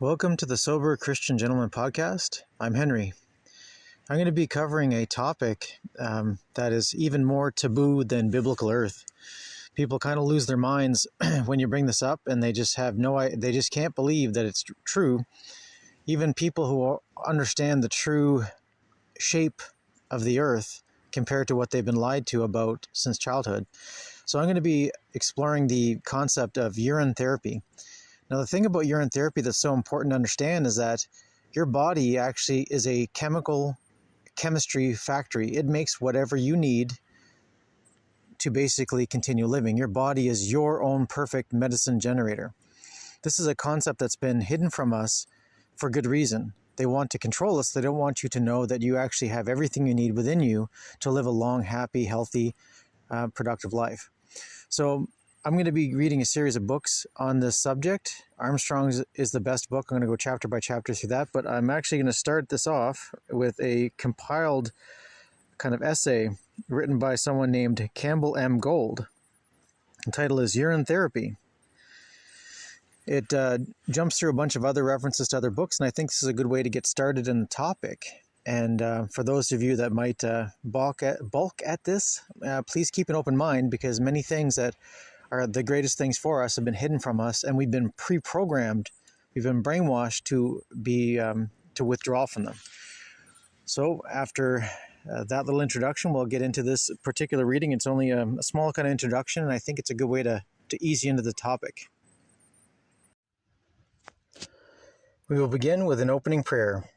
Welcome to the Sober Christian Gentleman Podcast. I'm Henry. I'm going to be covering a topic that is even more taboo than biblical earth. People kind of lose their minds when you bring this up, and they just can't believe that it's true. Even people who understand the true shape of the earth compared to what they've been lied to about since childhood. So I'm going to be exploring the concept of urine therapy. Now, the thing about urine therapy that's so important to understand is that your body actually is a chemistry factory. It makes whatever you need to basically continue living. Your body is your own perfect medicine generator. This is a concept that's been hidden from us for good reason. They want to control us. They don't want you to know that you actually have everything you need within you to live a long, happy, healthy, productive life. So I'm going to be reading a series of books on this subject. Armstrong is the best book. I'm going to go chapter by chapter through that, but I'm actually going to start this off with a compiled kind of essay written by someone named Campbell M. Gold. The title is Urine Therapy. It jumps through a bunch of other references to other books, and I think this is a good way to get started in the topic. And for those of you that might balk at this, please keep an open mind, because many things that are the greatest things for us have been hidden from us, and we've been pre-programmed, we've been brainwashed to withdraw from them. So after that little introduction, we'll get into this particular reading. It's only a small kind of introduction, and I think it's a good way to ease you into the topic. We will begin with an opening prayer.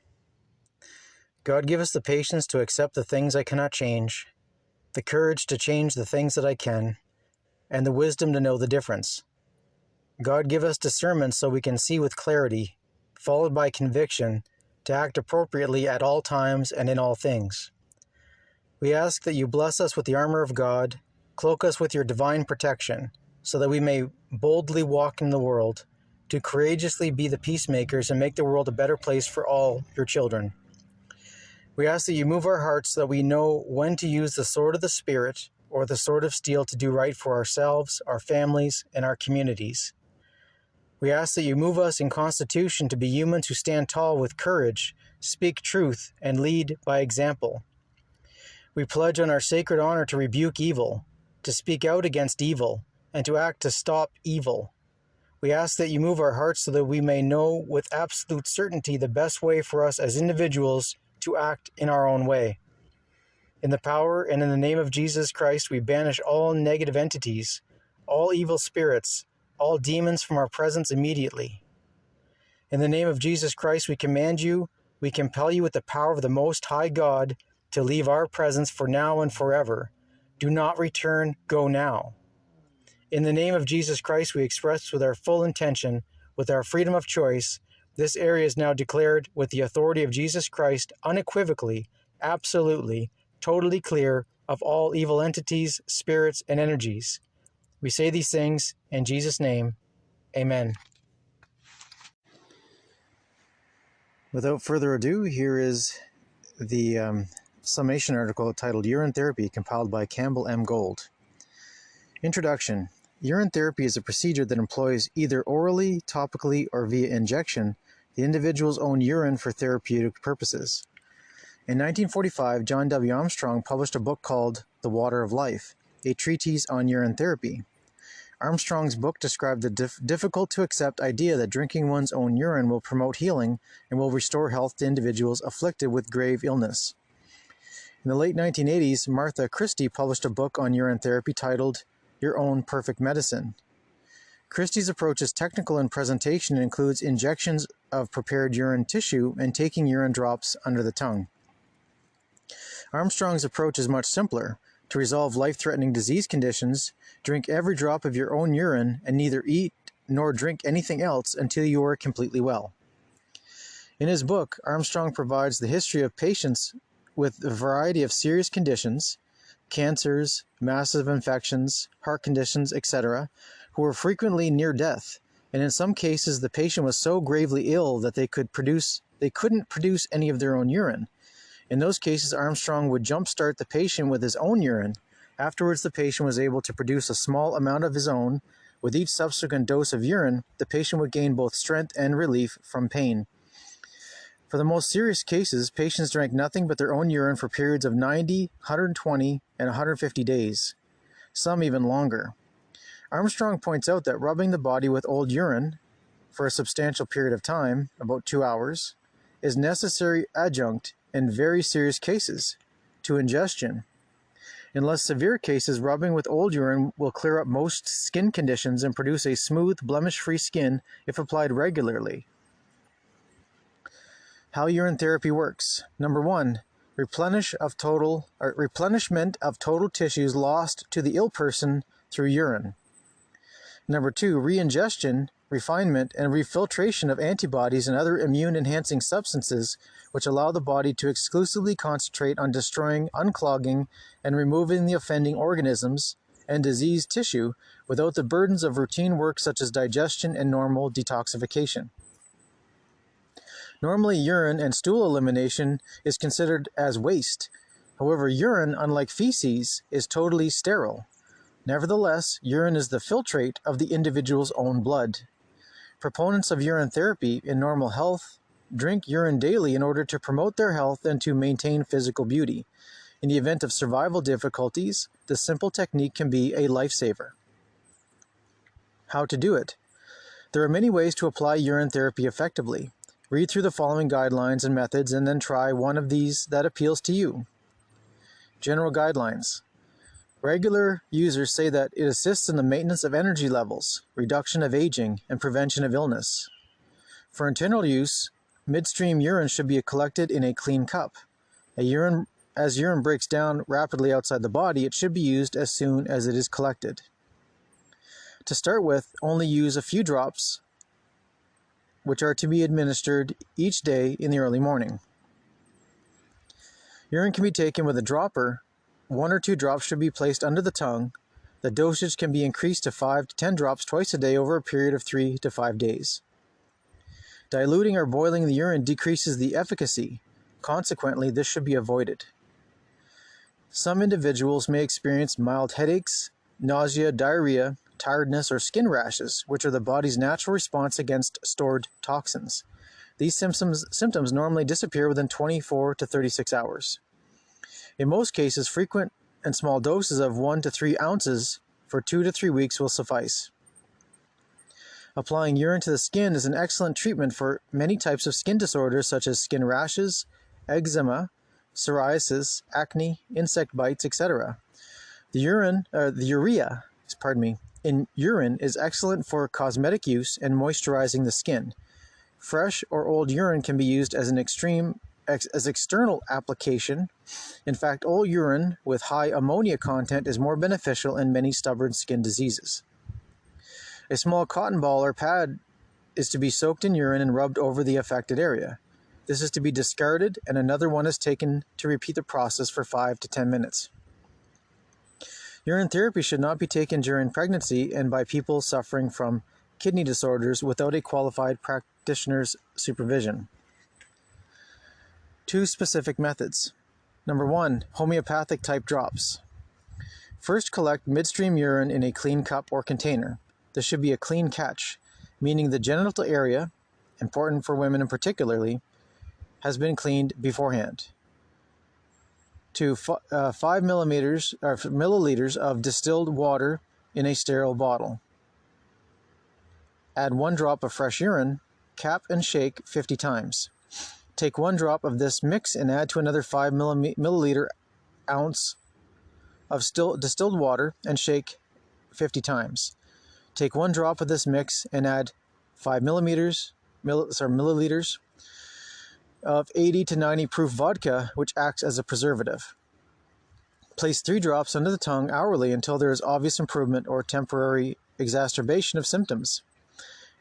God, give us the patience to accept the things I cannot change, the courage to change the things that I can, and the wisdom to know the difference. God, give us discernment so we can see with clarity, followed by conviction, to act appropriately at all times and in all things. We ask that you bless us with the armor of God, cloak us with your divine protection, so that we may boldly walk in the world, to courageously be the peacemakers and make the world a better place for all your children. We ask that you move our hearts so that we know when to use the sword of the Spirit or the sword of steel to do right for ourselves, our families, and our communities. We ask that you move us in constitution to be humans who stand tall with courage, speak truth, and lead by example. We pledge on our sacred honor to rebuke evil, to speak out against evil, and to act to stop evil. We ask that you move our hearts so that we may know with absolute certainty the best way for us as individuals to act in our own way. In the power and in the name of Jesus Christ, we banish all negative entities, all evil spirits, all demons from our presence immediately. In the name of Jesus Christ, we command you, we compel you with the power of the Most High God to leave our presence for now and forever. Do not return, go now. In the name of Jesus Christ, we express with our full intention, with our freedom of choice, this area is now declared with the authority of Jesus Christ unequivocally, absolutely, totally clear of all evil entities, spirits, and energies. We say these things in Jesus' name. Amen. Without further ado, here is the summation article titled Urine Therapy, compiled by Campbell M. Gold. Introduction. Urine therapy is a procedure that employs either orally, topically, or via injection the individual's own urine for therapeutic purposes. In 1945, John W. Armstrong published a book called The Water of Life, a treatise on urine therapy. Armstrong's book described the difficult-to-accept idea that drinking one's own urine will promote healing and will restore health to individuals afflicted with grave illness. In the late 1980s, Martha Christie published a book on urine therapy titled Your Own Perfect Medicine. Christie's approach is technical in presentation and includes injections of prepared urine tissue and taking urine drops under the tongue. Armstrong's approach is much simpler. To resolve life-threatening disease conditions, drink every drop of your own urine and neither eat nor drink anything else until you are completely well. In his book, Armstrong provides the history of patients with a variety of serious conditions, cancers, massive infections, heart conditions, etc., who were frequently near death, and in some cases the patient was so gravely ill that they couldn't produce any of their own urine. In those cases, Armstrong would jumpstart the patient with his own urine. Afterwards, the patient was able to produce a small amount of his own. With each subsequent dose of urine, the patient would gain both strength and relief from pain. For the most serious cases, patients drank nothing but their own urine for periods of 90, 120, and 150 days, some even longer. Armstrong points out that rubbing the body with old urine for a substantial period of time, about 2 hours, is necessary adjunct in very serious cases to ingestion. In less severe cases, rubbing with old urine will clear up most skin conditions and produce a smooth, blemish-free skin if applied regularly. How urine therapy works. Number 1, replenishment of total tissues lost to the ill person through urine. Number 2, reingestion, refinement, and refiltration of antibodies and other immune-enhancing substances which allow the body to exclusively concentrate on destroying, unclogging, and removing the offending organisms and diseased tissue without the burdens of routine work such as digestion and normal detoxification. Normally, urine and stool elimination is considered as waste. However, urine, unlike feces, is totally sterile. Nevertheless, urine is the filtrate of the individual's own blood. Proponents of urine therapy in normal health drink urine daily in order to promote their health and to maintain physical beauty. In the event of survival difficulties, this simple technique can be a lifesaver. How to do it? There are many ways to apply urine therapy effectively. Read through the following guidelines and methods and then try one of these that appeals to you. General guidelines. Regular users say that it assists in the maintenance of energy levels, reduction of aging, and prevention of illness. For internal use, midstream urine should be collected in a clean cup. As urine breaks down rapidly outside the body, it should be used as soon as it is collected. To start with, only use a few drops, which are to be administered each day in the early morning. Urine can be taken with a dropper. 1 or 2 drops should be placed under the tongue. The dosage can be increased to 5 to 10 drops twice a day over a period of 3 to 5 days. Diluting or boiling the urine decreases the efficacy. Consequently, this should be avoided. Some individuals may experience mild headaches, nausea, diarrhea, tiredness, or skin rashes, which are the body's natural response against stored toxins. These symptoms normally disappear within 24 to 36 hours. In most cases, frequent and small doses of 1 to 3 ounces for 2 to 3 weeks will suffice. Applying urine to the skin is an excellent treatment for many types of skin disorders such as skin rashes, eczema, psoriasis, acne, insect bites, etc. The urea in urine is excellent for cosmetic use and moisturizing the skin. Fresh or old urine can be used as an external application. In fact, old urine with high ammonia content is more beneficial in many stubborn skin diseases. A small cotton ball or pad is to be soaked in urine and rubbed over the affected area. This is to be discarded and another one is taken to repeat the process for 5 to 10 minutes. Urine therapy should not be taken during pregnancy and by people suffering from kidney disorders without a qualified practitioner's supervision. 2 specific methods. Number 1, homeopathic type drops. First, collect midstream urine in a clean cup or container. This should be a clean catch, meaning the genital area, important for women in particularly, has been cleaned beforehand. To 5 milliliters of distilled water in a sterile bottle. Add 1 drop of fresh urine, cap and shake 50 times. Take 1 drop of this mix and add to another 5 milliliter ounce of distilled water and shake 50 times. Take 1 drop of this mix and add 5 milliliters of 80 to 90 proof vodka, which acts as a preservative. Place 3 drops under the tongue hourly until there is obvious improvement or temporary exacerbation of symptoms.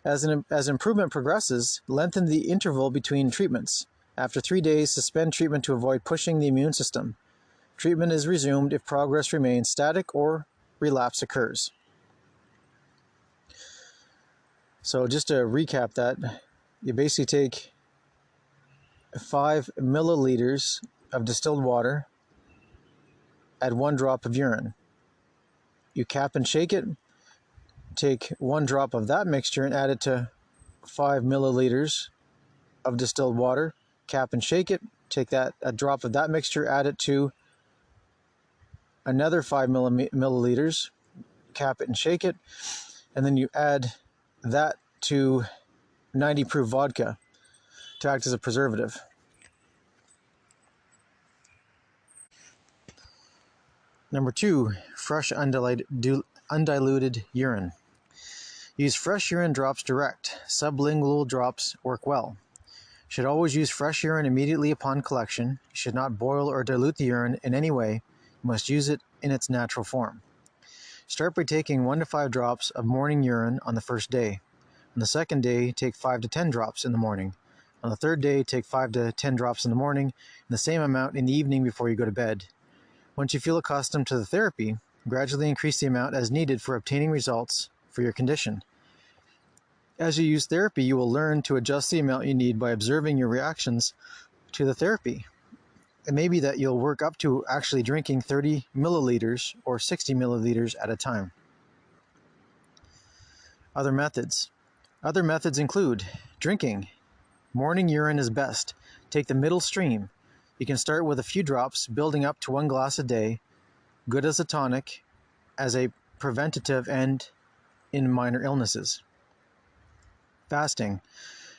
As improvement progresses, lengthen the interval between treatments. After 3 days, suspend treatment to avoid pushing the immune system. Treatment is resumed if progress remains static or relapse occurs. So just to recap that, you basically take 5 milliliters of distilled water, add 1 drop of urine. You cap and shake it. Take 1 drop of that mixture and add it to 5 milliliters of distilled water. Cap and shake it. Take a drop of that mixture, add it to another 5 milliliters. Cap it and shake it. And then you add that to 90 proof vodka to act as a preservative. Number 2, fresh undiluted urine. Use fresh urine drops direct. Sublingual drops work well. Should always use fresh urine immediately upon collection. You should not boil or dilute the urine in any way. You must use it in its natural form. Start by taking 1 to 5 drops of morning urine on the first day. On the second day, take 5 to 10 drops in the morning. On the third day, take 5 to 10 drops in the morning and the same amount in the evening before you go to bed. Once you feel accustomed to the therapy, gradually increase the amount as needed for obtaining results for your condition. As you use therapy, you will learn to adjust the amount you need by observing your reactions to the therapy. It may be that you'll work up to actually drinking 30 milliliters or 60 milliliters at a time. Other methods. Other methods include drinking. Morning urine is best. Take the middle stream. You can start with a few drops, building up to 1 glass a day, good as a tonic, as a preventative and in minor illnesses. Fasting.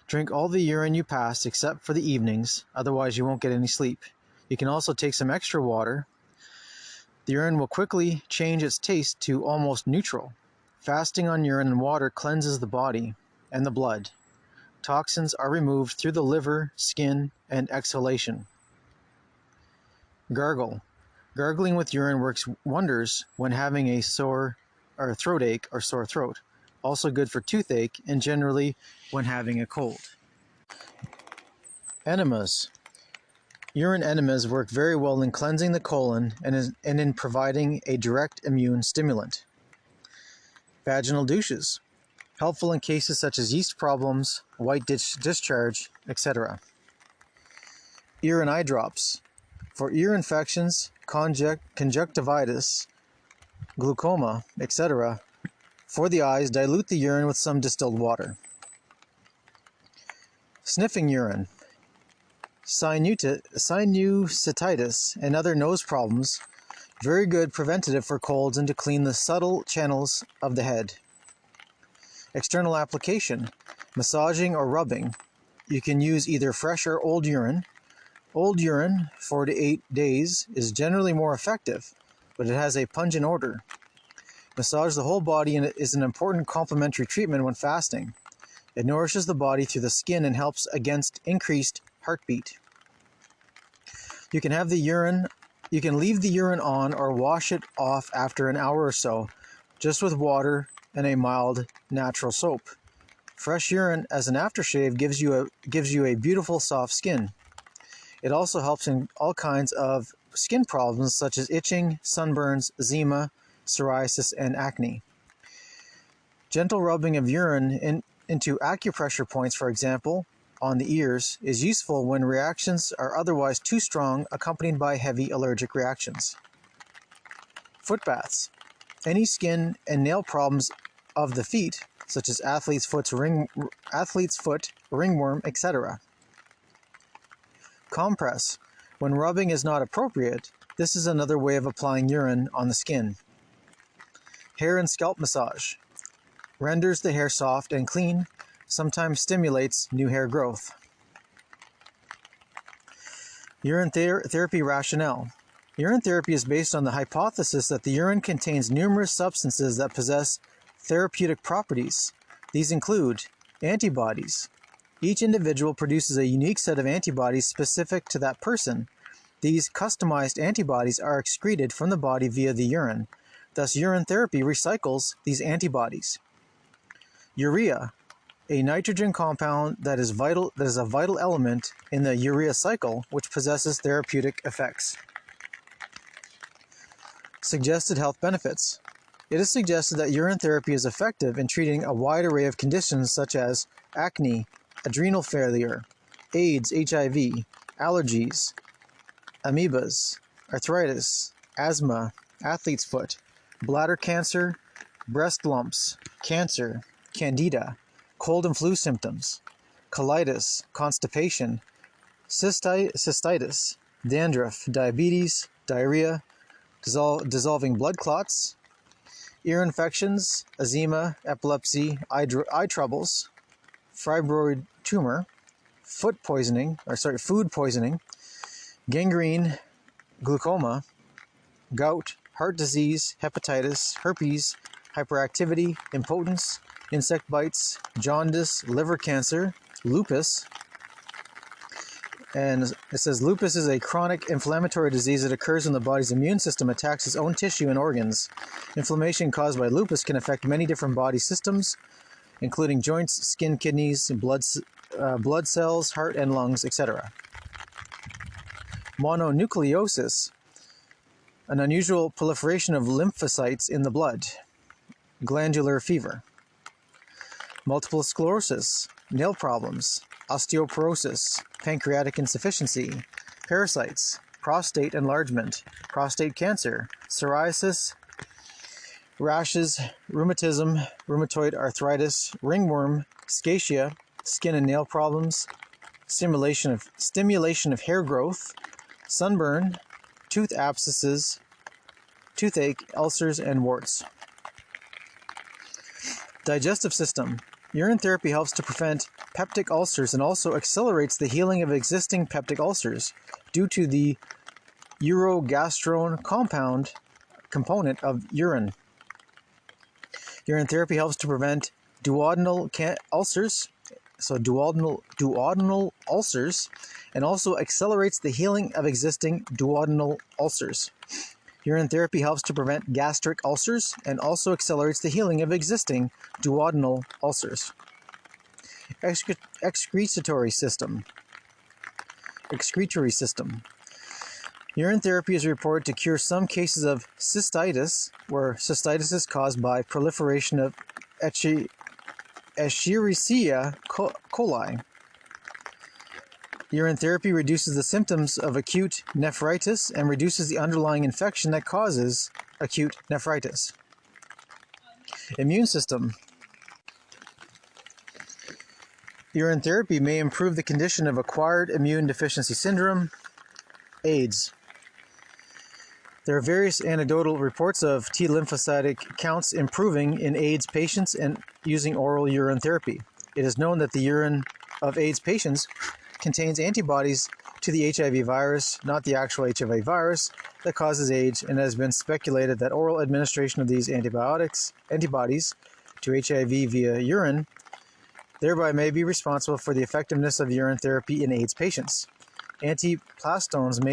Drink all the urine you pass except for the evenings, otherwise you won't get any sleep. You can also take some extra water. The urine will quickly change its taste to almost neutral. Fasting on urine and water cleanses the body and the blood. Toxins are removed through the liver, skin, and exhalation. Gargle. Gargling with urine works wonders when having a sore or throat ache or sore throat. Also good for toothache and generally when having a cold. Enemas. Urine enemas work very well in cleansing the colon and in providing a direct immune stimulant. Vaginal douches. Helpful in cases such as yeast problems, white discharge, etc. Ear and eye drops. For ear infections, conjunctivitis, glaucoma, etc. For the eyes, dilute the urine with some distilled water. Sniffing urine. Sinusitis and other nose problems. Very good preventative for colds and to clean the subtle channels of the head. External application. Massaging or rubbing. You can use either fresh or old urine. Old urine, 4 to 8 days, is generally more effective, but it has a pungent odor. Massage the whole body and it is an important complementary treatment when fasting. It nourishes the body through the skin and helps against increased heartbeat. You can leave the urine on or wash it off after an hour or so, just with water and a mild natural soap. Fresh urine as an aftershave gives you a beautiful soft skin. It also helps in all kinds of skin problems such as itching, sunburns, eczema, psoriasis, and acne. Gentle rubbing of urine into acupressure points, for example, on the ears, is useful when reactions are otherwise too strong, accompanied by heavy allergic reactions. Foot baths. Any skin and nail problems of the feet, such as athlete's foot, ringworm, etc. Compress. When rubbing is not appropriate, this is another way of applying urine on the skin. Hair and scalp massage. renders the hair soft and clean, sometimes stimulates new hair growth. Urine therapy rationale. Urine therapy is based on the hypothesis that the urine contains numerous substances that possess therapeutic properties. These include antibodies. Each individual produces a unique set of antibodies specific to that person. These customized antibodies are excreted from the body via the urine. Thus, urine therapy recycles these antibodies. Urea, a nitrogen compound that is a vital element in the urea cycle, which possesses therapeutic effects. Suggested health benefits. It is suggested that urine therapy is effective in treating a wide array of conditions such as acne, adrenal failure, AIDS, HIV, allergies, amoebas, arthritis, asthma, athlete's foot, bladder cancer, breast lumps, cancer, candida, cold and flu symptoms, colitis, constipation, cystitis, dandruff, diabetes, diarrhea, dissolving blood clots, ear infections, eczema, epilepsy, eye troubles, fibroid tumor, food poisoning, gangrene, glaucoma, gout, heart disease, hepatitis, herpes, hyperactivity, impotence, insect bites, jaundice, liver cancer, lupus. And it says lupus is a chronic inflammatory disease that occurs when the body's immune system attacks its own tissue and organs. Inflammation caused by lupus can affect many different body systems, including joints, skin, kidneys, blood cells, heart and lungs, etc. Mononucleosis, an unusual proliferation of lymphocytes in the blood. Glandular fever. Multiple sclerosis, nail problems, osteoporosis, pancreatic insufficiency, parasites, prostate enlargement, prostate cancer, psoriasis, rashes, rheumatism, rheumatoid arthritis, ringworm, scatia, skin and nail problems, stimulation of hair growth, sunburn, tooth abscesses, toothache, ulcers, and warts. Digestive system. Urine therapy helps to prevent peptic ulcers and also accelerates the healing of existing peptic ulcers due to the urogastrone component of urine. Urine therapy helps to prevent duodenal ulcers, duodenal ulcers, and also accelerates the healing of existing duodenal ulcers. Urine therapy helps to prevent gastric ulcers and also accelerates the healing of existing duodenal ulcers. Excretory system. Urine therapy is reported to cure some cases of cystitis, where cystitis is caused by proliferation of Escherichia coli. Urine therapy reduces the symptoms of acute nephritis and reduces the underlying infection that causes acute nephritis. Immune system. Urine therapy may improve the condition of acquired immune deficiency syndrome, AIDS. There are various anecdotal reports of T lymphocytic counts improving in AIDS patients and using oral urine therapy. It is known that the urine of AIDS patients contains antibodies to the HIV virus, not the actual HIV virus that causes AIDS, and has been speculated that oral administration of these antibodies to HIV via urine thereby may be responsible for the effectiveness of urine therapy in AIDS patients. Antiplastones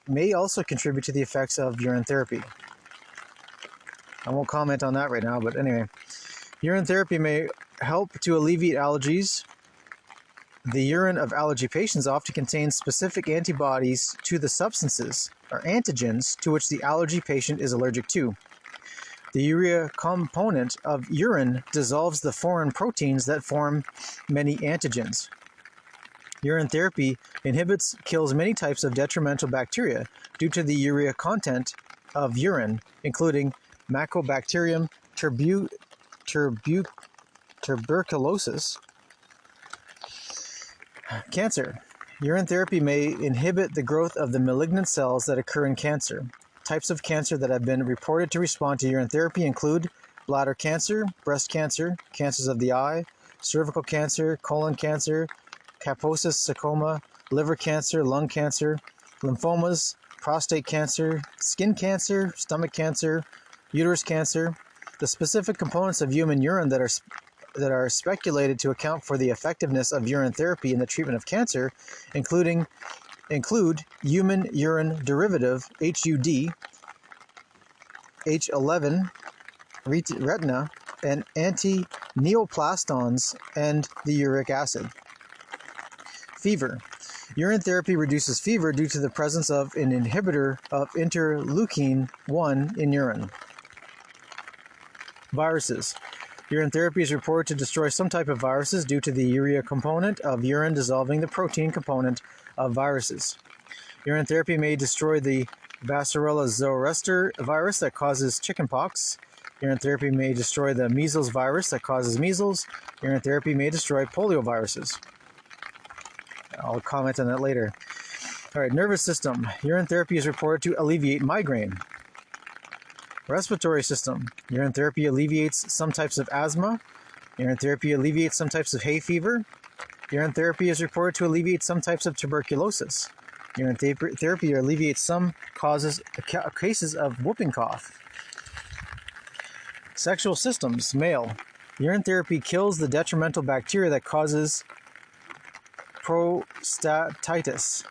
may also contribute to the effects of urine therapy. I won't comment on that right now, but anyway. Urine therapy may help to alleviate allergies. The urine of allergy patients often contains specific antibodies to the substances or antigens to which the allergy patient is allergic to. The urea component of urine dissolves the foreign proteins that form many antigens. Urine therapy kills many types of detrimental bacteria due to the urea content of urine, including Mycobacterium tuberculosis. Cancer. Urine therapy may inhibit the growth of the malignant cells that occur in cancer. Types of cancer that have been reported to respond to urine therapy include bladder cancer, breast cancer, cancers of the eye, cervical cancer, colon cancer, Kaposis sarcoma, liver cancer, lung cancer, lymphomas, prostate cancer, skin cancer, stomach cancer, uterus cancer. The specific components of human urine that are speculated to account for the effectiveness of urine therapy in the treatment of cancer include human urine derivative, HUD, H11, retina, and anti-neoplastons, and the uric acid. Fever. Urine therapy reduces fever due to the presence of an inhibitor of interleukin-1 in urine. Viruses. Urine therapy is reported to destroy some type of viruses due to the urea component of urine dissolving the protein component of viruses. Urine therapy may destroy the Varicella zoster virus that causes chickenpox. Urine therapy may destroy the measles virus that causes measles. Urine therapy may destroy polioviruses. I'll comment on that later. All right, nervous system. Urine therapy is reported to alleviate migraine. Respiratory system. Urine therapy alleviates some types of asthma. Urine therapy alleviates some types of hay fever. Urine therapy is reported to alleviate some types of tuberculosis. Urine therapy alleviates some cases of whooping cough. Sexual systems. Male. Urine therapy kills the detrimental bacteria that causes prostatitis.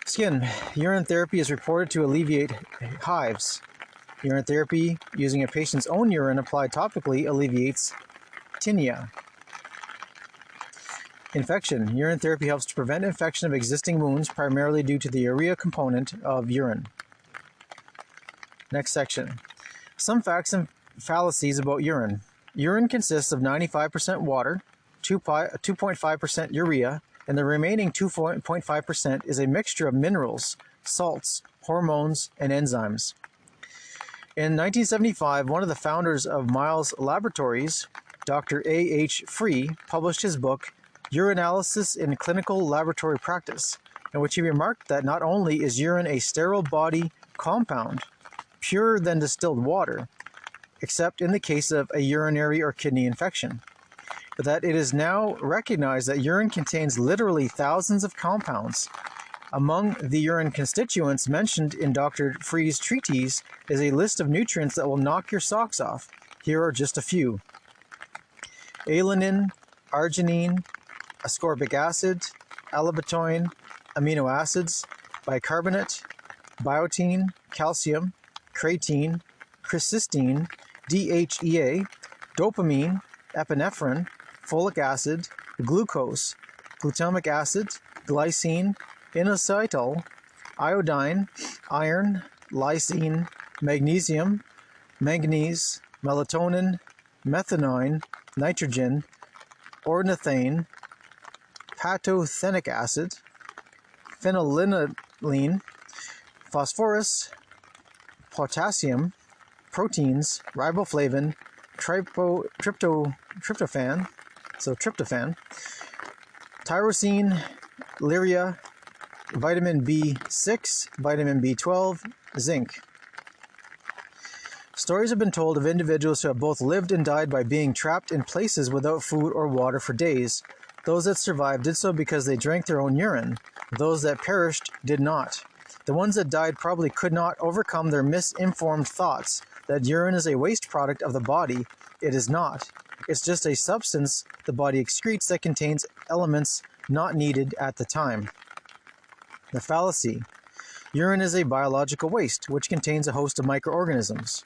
Skin. Urine therapy is reported to alleviate hives. Urine therapy using a patient's own urine applied topically alleviates tinea. Infection. Urine therapy helps to prevent infection of existing wounds, primarily due to the urea component of urine. Next section. Some facts and fallacies about urine. Urine consists of 95% water, 2.5% urea, and the remaining 2.5% is a mixture of minerals, salts, hormones, and enzymes. In 1975, one of the founders of Miles Laboratories, Dr. A.H. Free, published his book, Urinalysis in Clinical Laboratory Practice, in which he remarked that not only is urine a sterile body compound, purer than distilled water, except in the case of a urinary or kidney infection, but that it is now recognized that urine contains literally thousands of compounds. Among the urine constituents mentioned in Dr. Free's treatise is a list of nutrients that will knock your socks off. Here are just a few. Alanine, arginine, ascorbic acid, allantoin, amino acids, bicarbonate, biotin, calcium, creatine, cystine, DHEA, dopamine, epinephrine, folic acid, glucose, glutamic acid, glycine, inositol, iodine, iron, lysine, magnesium, manganese, melatonin, methionine, nitrogen, ornithine, pantothenic acid, phenylalanine, phosphorus, potassium, proteins, riboflavin, tryptophan, tyrosine, lyria, vitamin B6, vitamin B12, zinc. Stories have been told of individuals who have both lived and died by being trapped in places without food or water for days. Those that survived did so because they drank their own urine. Those that perished did not. The ones that died probably could not overcome their misinformed thoughts that urine is a waste product of the body. It is not. It's just a substance the body excretes that contains elements not needed at the time. The fallacy. Urine is a biological waste, which contains a host of microorganisms.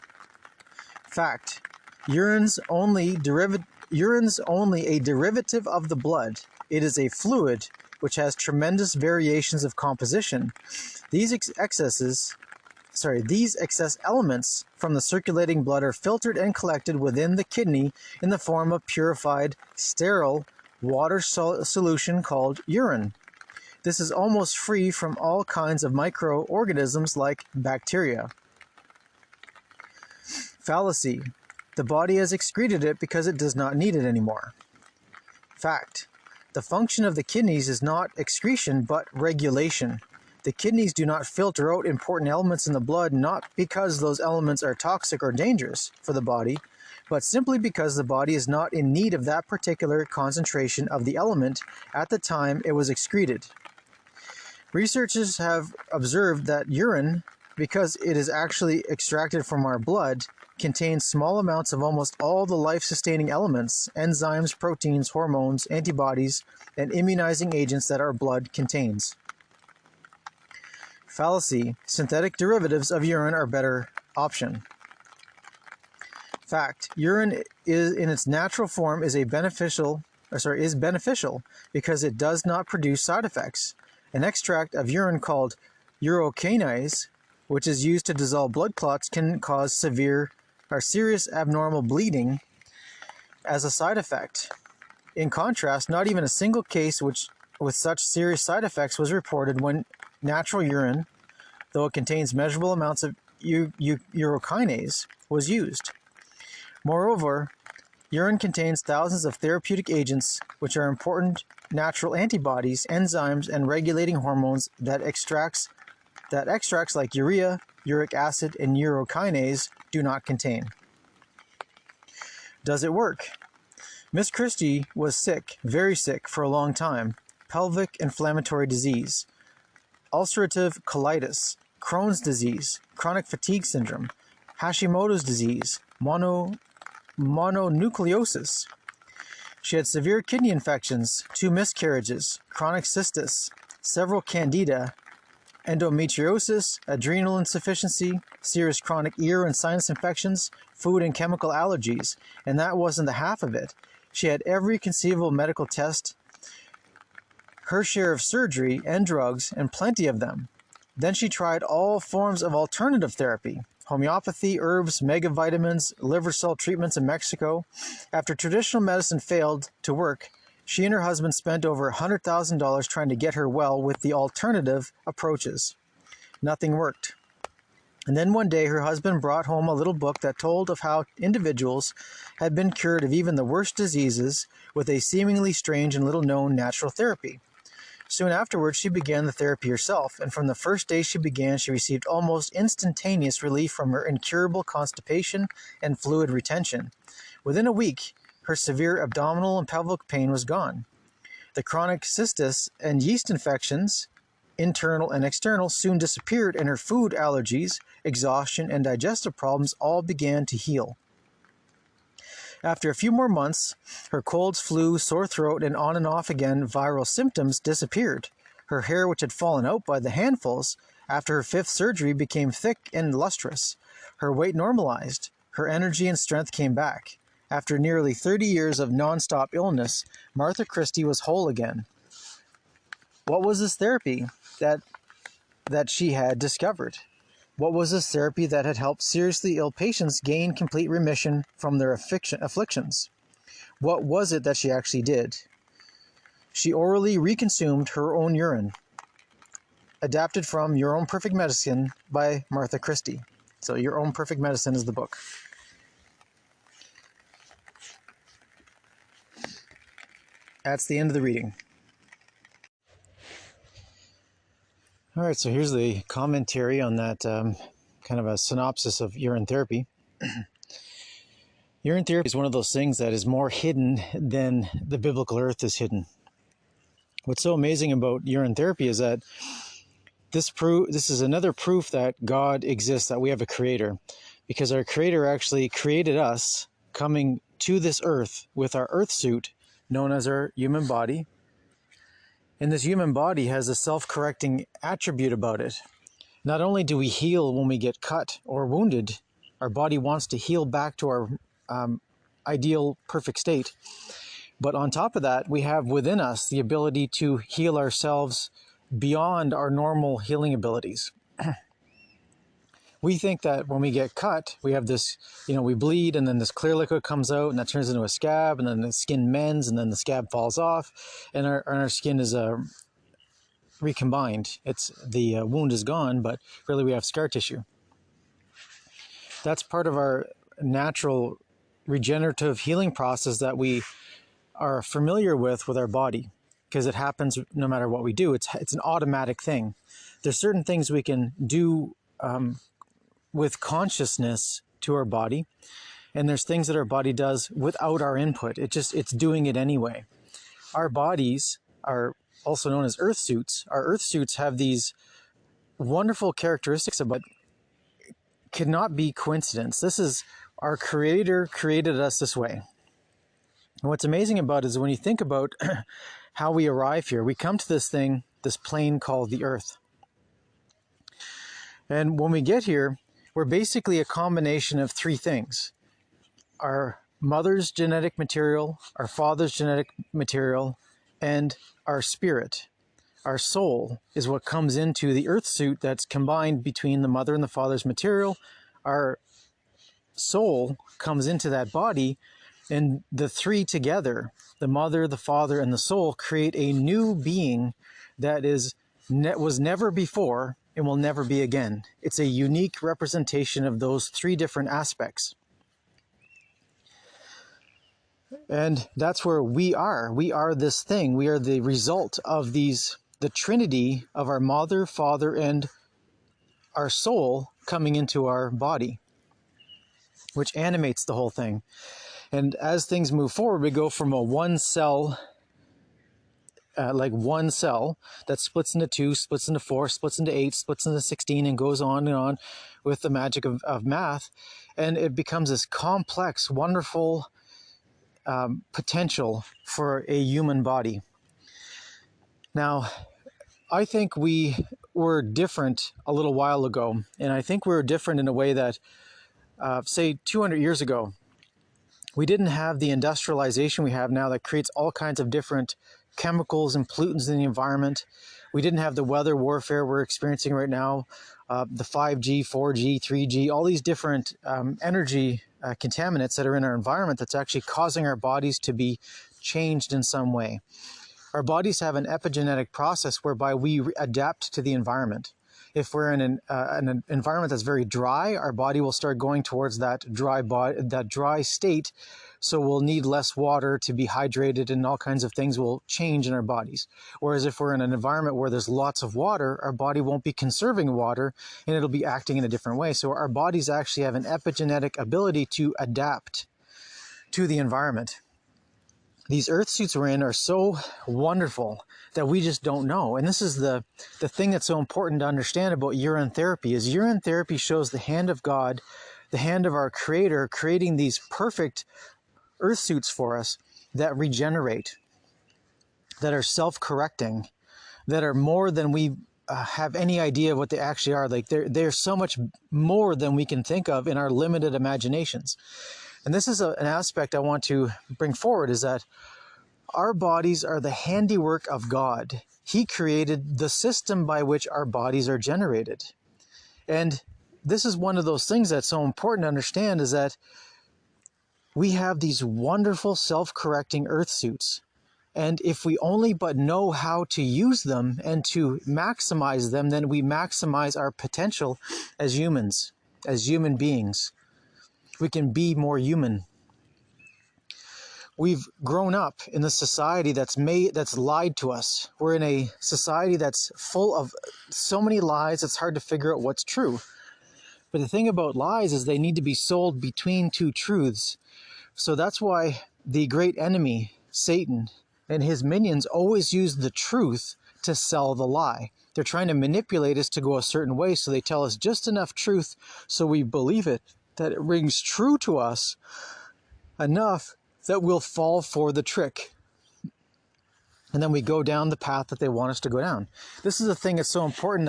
Fact. Urine's only a derivative of the blood. It is a fluid which has tremendous variations of composition. These excess elements from the circulating blood are filtered and collected within the kidney in the form of purified, sterile water solution called urine. This is almost free from all kinds of microorganisms like bacteria. Fallacy. The body has excreted it because it does not need it anymore. Fact. The function of the kidneys is not excretion but regulation. The kidneys do not filter out important elements in the blood, not because those elements are toxic or dangerous for the body, but simply because the body is not in need of that particular concentration of the element at the time it was excreted. Researchers have observed that urine, because it is actually extracted from our blood, contains small amounts of almost all the life-sustaining elements, enzymes, proteins, hormones, antibodies, and immunizing agents that our blood contains. Fallacy: synthetic derivatives of urine are a better option. Fact: urine is in its natural form is beneficial because it does not produce side effects. An extract of urine called urokinase, which is used to dissolve blood clots, can cause serious abnormal bleeding as a side effect. In contrast, not even a single case with such serious side effects was reported when natural urine, though it contains measurable amounts of urokinase, was used. Moreover, urine contains thousands of therapeutic agents, which are important natural antibodies, enzymes, and regulating hormones that extracts like urea, uric acid, and urokinase do not contain. Does it work? Miss Christie was sick, very sick, for a long time. Pelvic inflammatory disease, ulcerative colitis, Crohn's disease, chronic fatigue syndrome, Hashimoto's disease, mononucleosis. She had severe kidney infections, 2 miscarriages, chronic cystis, several candida, endometriosis, adrenal insufficiency, serious chronic ear and sinus infections, food and chemical allergies, and that wasn't the half of it. She had every conceivable medical test, her share of surgery and drugs, and plenty of them. Then she tried all forms of alternative therapy, homeopathy, herbs, megavitamins, liver cell treatments in Mexico. After traditional medicine failed to work, she and her husband spent over $100,000 trying to get her well with the alternative approaches. Nothing worked. And then one day her husband brought home a little book that told of how individuals had been cured of even the worst diseases with a seemingly strange and little-known natural therapy. Soon afterwards, she began the therapy herself, and from the first day she began, she received almost instantaneous relief from her incurable constipation and fluid retention. Within a week, her severe abdominal and pelvic pain was gone. The chronic cystis and yeast infections, internal and external, soon disappeared, and her food allergies, exhaustion, and digestive problems all began to heal. After a few more months, her colds, flu, sore throat, and on and off again viral symptoms disappeared. Her hair, which had fallen out by the handfuls after her 5th surgery, became thick and lustrous. Her weight normalized. Her energy and strength came back. After nearly 30 years of nonstop illness, Martha Christie was whole again. What was this therapy that she had discovered? What was this therapy that had helped seriously ill patients gain complete remission from their afflictions? What was it that she actually did? She orally reconsumed her own urine, adapted from Your Own Perfect Medicine by Martha Christie. So Your Own Perfect Medicine is the book. That's the end of the reading. All right, so here's the commentary on that kind of a synopsis of urine therapy. Urine therapy is one of those things that is more hidden than the biblical earth is hidden. What's so amazing about urine therapy is that this is another proof that God exists, that we have a creator, because our creator actually created us coming to this earth with our earth suit known as our human body. And this human body has a self-correcting attribute about it. Not only do we heal when we get cut or wounded, our body wants to heal back to our ideal perfect state. But on top of that, we have within us the ability to heal ourselves beyond our normal healing abilities. We think that when we get cut, we have this, we bleed, and then this clear liquid comes out, and that turns into a scab, and then the skin mends, and then the scab falls off, and our skin is recombined. The wound is gone, but really we have scar tissue. That's part of our natural regenerative healing process that we are familiar with our body, because it happens no matter what we do. It's an automatic thing. there's certain things we can do with consciousness to our body, and there's things that our body does without our input. It's doing it anyway. Our bodies are also known as earth suits. Our earth suits have these wonderful characteristics about it. Cannot be coincidence. This is our Creator created us this way. And what's amazing about it is when you think about how we arrive here, we come to this plane called the earth. And when we get here, we're basically a combination of three things: our mother's genetic material, our father's genetic material, and our spirit. Our soul is what comes into the earth suit that's combined between the mother and the father's material. Our soul comes into that body, and the three together, the mother, the father, and the soul, create a new being that was never before and will never be again. It's a unique representation of those three different aspects. And that's where we are. We are this thing. We are the result of the trinity of our mother, father, and our soul coming into our body, which animates the whole thing. And as things move forward, we go from a one cell that splits into 2, splits into 4, splits into 8, splits into 16, and goes on and on with the magic of math. And it becomes this complex, wonderful potential for a human body. Now, I think we were different a little while ago, and I think we were different in a way that, say, 200 years ago, we didn't have the industrialization we have now that creates all kinds of different chemicals and pollutants in the environment. We didn't have the weather warfare we're experiencing right now, the 5G, 4G, 3G, all these different energy contaminants that are in our environment that's actually causing our bodies to be changed in some way. Our bodies have an epigenetic process whereby we adapt to the environment. If we're in an environment that's very dry, our body will start going towards that dry state. So we'll need less water to be hydrated, and all kinds of things will change in our bodies. Whereas if we're in an environment where there's lots of water, our body won't be conserving water, and it'll be acting in a different way. So our bodies actually have an epigenetic ability to adapt to the environment. These earth suits we're in are so wonderful that we just don't know. And this is the thing that's so important to understand about urine therapy, is urine therapy shows the hand of God, the hand of our Creator, creating these perfect earth suits for us that regenerate, that are self-correcting, that are more than we have any idea of what they actually are. Like they're so much more than we can think of in our limited imaginations. And this is an aspect I want to bring forward, is that our bodies are the handiwork of God. He created the system by which our bodies are generated. And this is one of those things that's so important to understand, is that we have these wonderful self-correcting earth suits. And if we only but know how to use them and to maximize them, then we maximize our potential as humans, as human beings. We can be more human. We've grown up in a society that's lied to us. We're in a society that's full of so many lies, it's hard to figure out what's true. But the thing about lies is they need to be sold between two truths. So that's why the great enemy, Satan, and his minions always use the truth to sell the lie. They're trying to manipulate us to go a certain way, so they tell us just enough truth so we believe it, that it rings true to us enough that we'll fall for the trick. And then we go down the path that they want us to go down. This is a thing that's so important.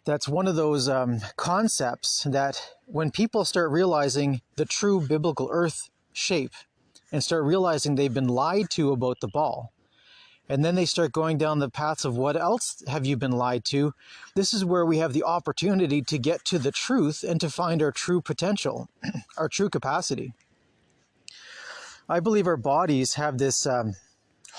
That's one of those concepts that when people start realizing the true biblical earth shape and start realizing they've been lied to about the ball, and then they start going down the paths of what else have you been lied to, this is where we have the opportunity to get to the truth and to find our true potential, our true capacity. I believe our bodies have this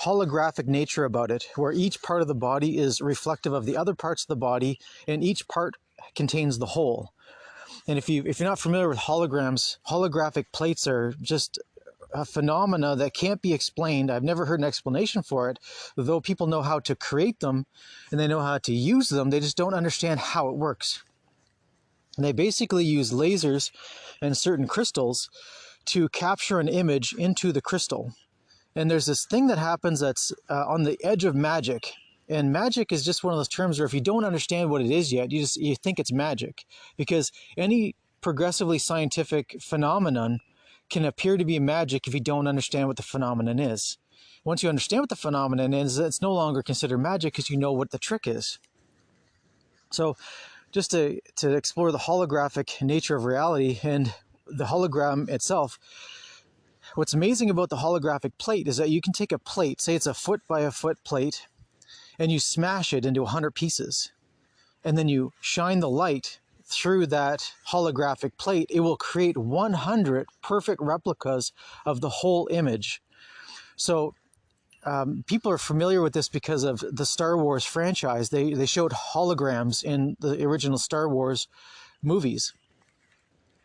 holographic nature about it, where each part of the body is reflective of the other parts of the body, and each part contains the whole. And if you're not familiar with holograms, holographic plates are just phenomena that can't be explained. I've never heard an explanation for it, though people know how to create them and they know how to use them. They just don't understand how it works. And they basically use lasers and certain crystals to capture an image into the crystal. And there's this thing that happens that's on the edge of magic. And magic is just one of those terms where if you don't understand what it is yet, you think it's magic. Because any progressively scientific phenomenon can appear to be magic if you don't understand what the phenomenon is. Once you understand what the phenomenon is, it's no longer considered magic because you know what the trick is. So just to explore the holographic nature of reality and the hologram itself, what's amazing about the holographic plate is that you can take a plate, say it's a foot by a foot plate, and you smash it into 100 pieces. And then you shine the light through that holographic plate. It will create 100 perfect replicas of the whole image. So people are familiar with this because of the Star Wars franchise. They showed holograms in the original Star Wars movies.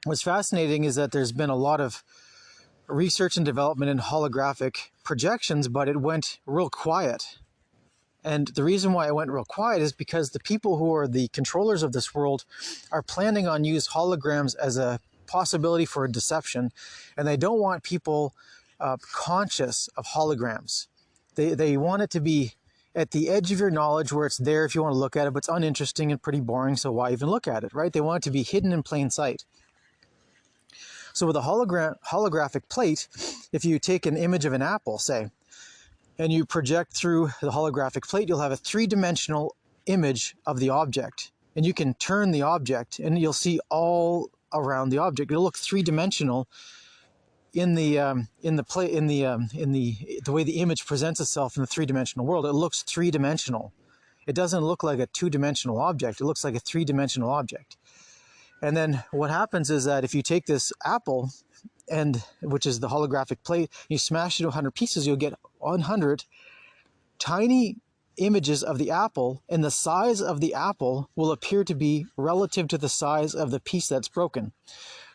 What's fascinating is that there's been a lot of research and development in holographic projections, but it went real quiet. And the reason why it went real quiet is because the people who are the controllers of this world are planning on use holograms as a possibility for a deception, and they don't want people conscious of holograms. They want it to be at the edge of your knowledge where it's there if you want to look at it, but it's uninteresting and pretty boring, so why even look at it, right? They want it to be hidden in plain sight. So with a holographic plate, if you take an image of an apple, say, and you project through the holographic plate, you'll have a three-dimensional image of the object. And you can turn the object and you'll see all around the object. It'll look three-dimensional in the way the image presents itself in the three-dimensional world. It looks three-dimensional. It doesn't look like a two-dimensional object. It looks like a three-dimensional object. And then what happens is that if you take this apple, which is the holographic plate, you smash it to 100 pieces, you'll get 100 tiny images of the apple, and the size of the apple will appear to be relative to the size of the piece that's broken.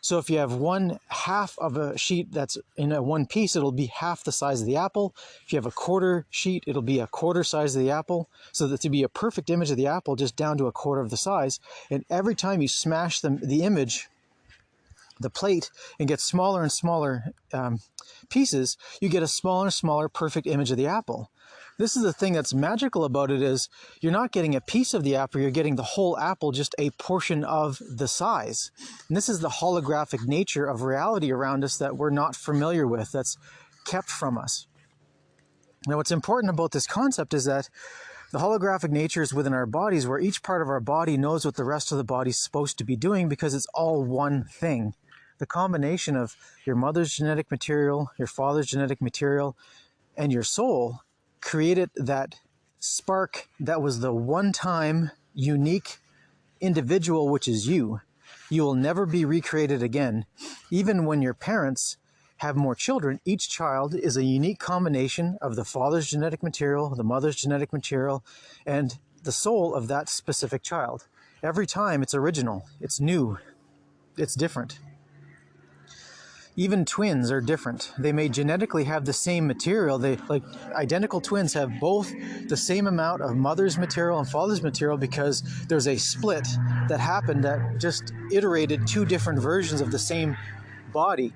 So if you have 1/2 of a sheet that's in a one piece, it'll be half the size of the apple. If you have a quarter sheet, it'll be a quarter size of the apple. So that to be a perfect image of the apple, just down to a quarter of the size. And every time you smash the image, the plate, and get smaller and smaller pieces, you get a smaller and smaller perfect image of the apple. This is the thing that's magical about it, is you're not getting a piece of the apple, you're getting the whole apple, just a portion of the size. And this is the holographic nature of reality around us that we're not familiar with, that's kept from us. Now, what's important about this concept is that the holographic nature is within our bodies, where each part of our body knows what the rest of the body is supposed to be doing because it's all one thing. The combination of your mother's genetic material, your father's genetic material, and your soul created that spark that was the one-time unique individual, which is you. You will never be recreated again. Even when your parents have more children, each child is a unique combination of the father's genetic material, the mother's genetic material, and the soul of that specific child. Every time it's original, it's new, it's different. Even twins are different. They may genetically have the same material. Like identical twins have both the same amount of mother's material and father's material because there's a split that happened that just iterated two different versions of the same body.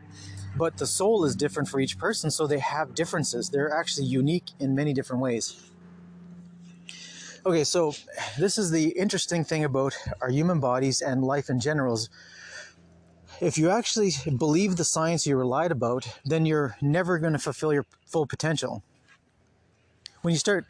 But the soul is different for each person, so they have differences. They're actually unique in many different ways. Okay, so this is the interesting thing about our human bodies and life in general. Is if you actually believe the science you relied about, then you're never going to fulfill your full potential. When you start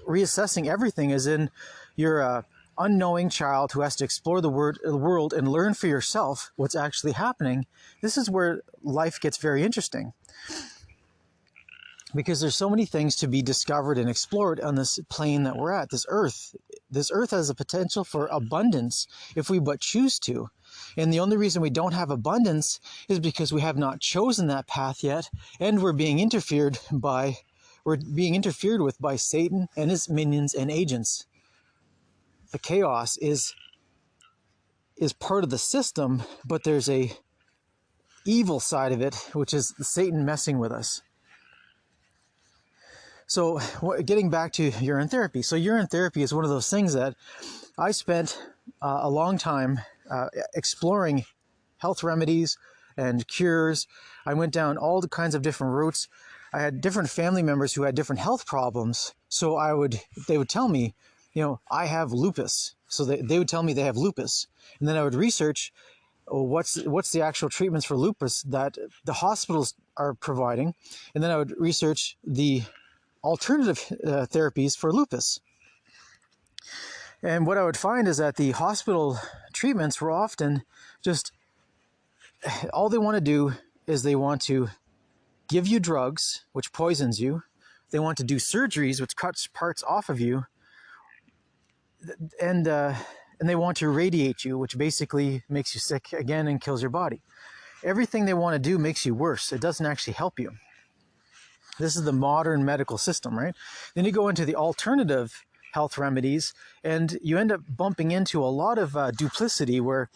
reassessing everything as in you're an unknowing child who has to explore the world and learn for yourself what's actually happening, this is where life gets very interesting. Because there's so many things to be discovered and explored on this plane that we're at, this earth. This earth has a potential for abundance if we but choose to. And the only reason we don't have abundance is because we have not chosen that path yet, and we're being interfered with by Satan and his minions and agents. The chaos is part of the system, but there's a evil side of it, which is Satan messing with us. So getting back to urine therapy. So urine therapy is one of those things that I spent a long time exploring health remedies and cures. I went down all the kinds of different routes. I had different family members who had different health problems. So they would tell me, I have lupus. So they would tell me they have lupus. And then I would research what's the actual treatments for lupus that the hospitals are providing. And then I would research the alternative therapies for lupus. And what I would find is that the hospital treatments were often just, all they want to do is they want to give you drugs, which poisons you. They want to do surgeries, which cuts parts off of you. And they want to radiate you, which basically makes you sick again and kills your body. Everything they want to do makes you worse. It doesn't actually help you. This is the modern medical system, right? Then you go into the alternative health remedies, and you end up bumping into a lot of duplicity where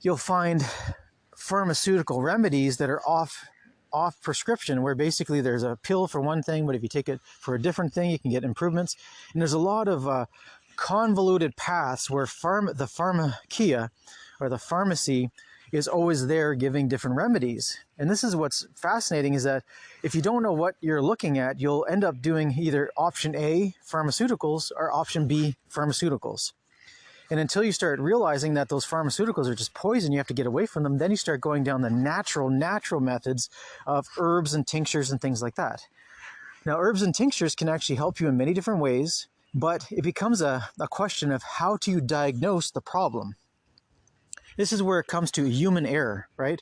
you'll find pharmaceutical remedies that are off prescription, where basically there's a pill for one thing, but if you take it for a different thing, you can get improvements. And there's a lot of convoluted paths where the pharmacia or the pharmacy is always there giving different remedies. And this is what's fascinating, is that if you don't know what you're looking at, you'll end up doing either option A, pharmaceuticals, or option B, pharmaceuticals. And until you start realizing that those pharmaceuticals are just poison, you have to get away from them, then you start going down the natural methods of herbs and tinctures and things like that. Now, herbs and tinctures can actually help you in many different ways, but it becomes a question of how do you diagnose the problem. This is where it comes to human error, right?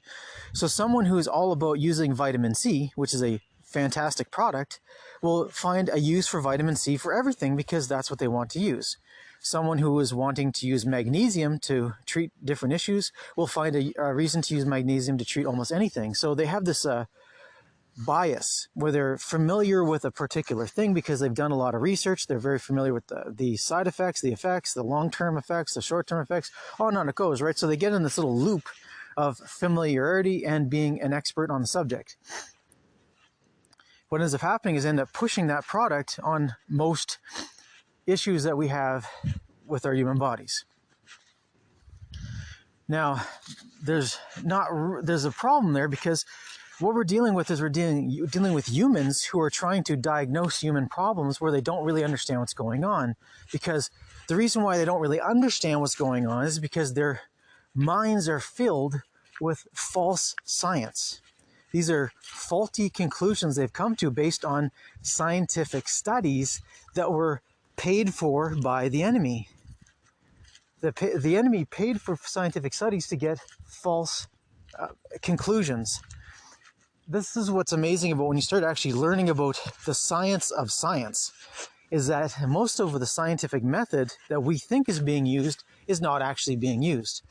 So someone who is all about using vitamin C, which is a fantastic product, will find a use for vitamin C for everything because that's what they want to use. Someone who is wanting to use magnesium to treat different issues will find a reason to use magnesium to treat almost anything. So they have this bias where they're familiar with a particular thing because they've done a lot of research. They're very familiar with the side effects, the long-term effects, the short-term effects, on and on it goes, right? So they get in this little loop of familiarity and being an expert on the subject. What ends up happening is end up pushing that product on most issues that we have with our human bodies. Now, there's a problem there because what we're dealing with is we're dealing with humans who are trying to diagnose human problems where they don't really understand what's going on. Because the reason why they don't really understand what's going on is because their minds are filled with false science. These are faulty conclusions they've come to based on scientific studies that were paid for by the enemy. The enemy paid for scientific studies to get false conclusions. This is what's amazing about when you start actually learning about the science of science, is that most of the scientific method that we think is being used is not actually being used.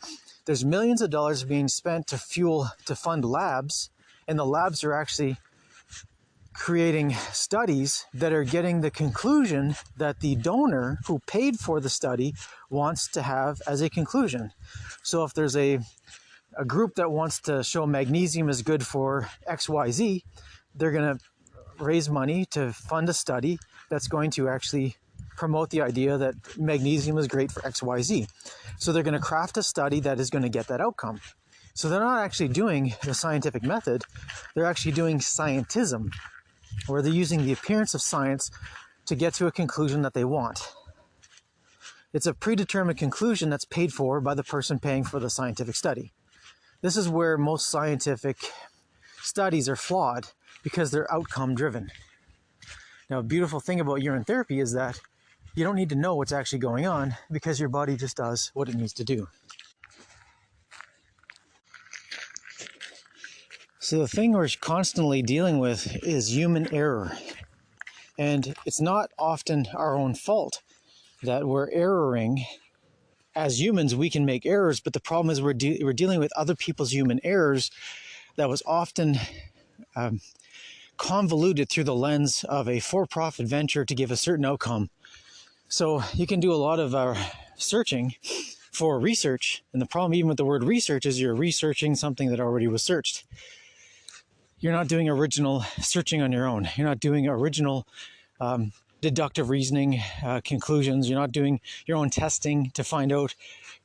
There's millions of dollars being spent to fund labs, and the labs are actually creating studies that are getting the conclusion that the donor who paid for the study wants to have as a conclusion. So if there's a group that wants to show magnesium is good for XYZ, they're going to raise money to fund a study that's going to actually promote the idea that magnesium is great for XYZ. So they're going to craft a study that is going to get that outcome. So they're not actually doing the scientific method, they're actually doing scientism, where they're using the appearance of science to get to a conclusion that they want. It's a predetermined conclusion that's paid for by the person paying for the scientific study. This is where most scientific studies are flawed because they're outcome driven. Now, a beautiful thing about urine therapy is that you don't need to know what's actually going on because your body just does what it needs to do. So the thing we're constantly dealing with is human error. And it's not often our own fault that we're erroring. As humans, we can make errors, but the problem is we're dealing with other people's human errors that was often convoluted through the lens of a for-profit venture to give a certain outcome. So you can do a lot of searching for research. And the problem even with the word research is you're researching something that already was searched. You're not doing original searching on your own. You're not doing original deductive reasoning conclusions. You're not doing your own testing to find out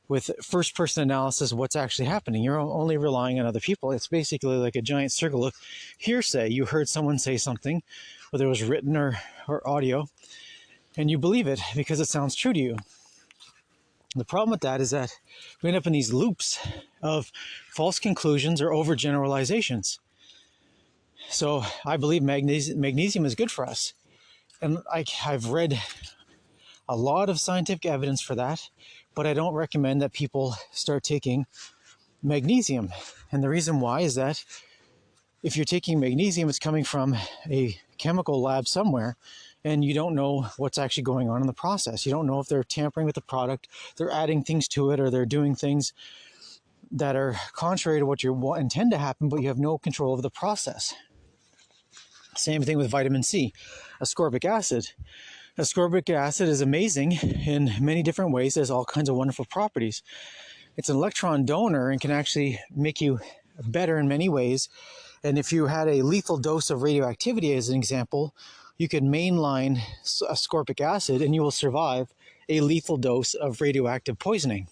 with first-person analysis what's actually happening. You're only relying on other people. It's basically like a giant circle of hearsay. You heard someone say something, whether it was written or audio, and you believe it because it sounds true to you. The problem with that is that we end up in these loops of false conclusions or overgeneralizations. So I believe magnesium is good for us. And I've read a lot of scientific evidence for that, but I don't recommend that people start taking magnesium. And the reason why is that if you're taking magnesium, it's coming from a chemical lab somewhere, and you don't know what's actually going on in the process. You don't know if they're tampering with the product, they're adding things to it, or they're doing things that are contrary to what you intend to happen, but you have no control over the process. Same thing with vitamin C, ascorbic acid. Ascorbic acid is amazing in many different ways. It has all kinds of wonderful properties. It's an electron donor and can actually make you better in many ways. And if you had a lethal dose of radioactivity, as an example, you could mainline ascorbic acid and you will survive a lethal dose of radioactive poisoning.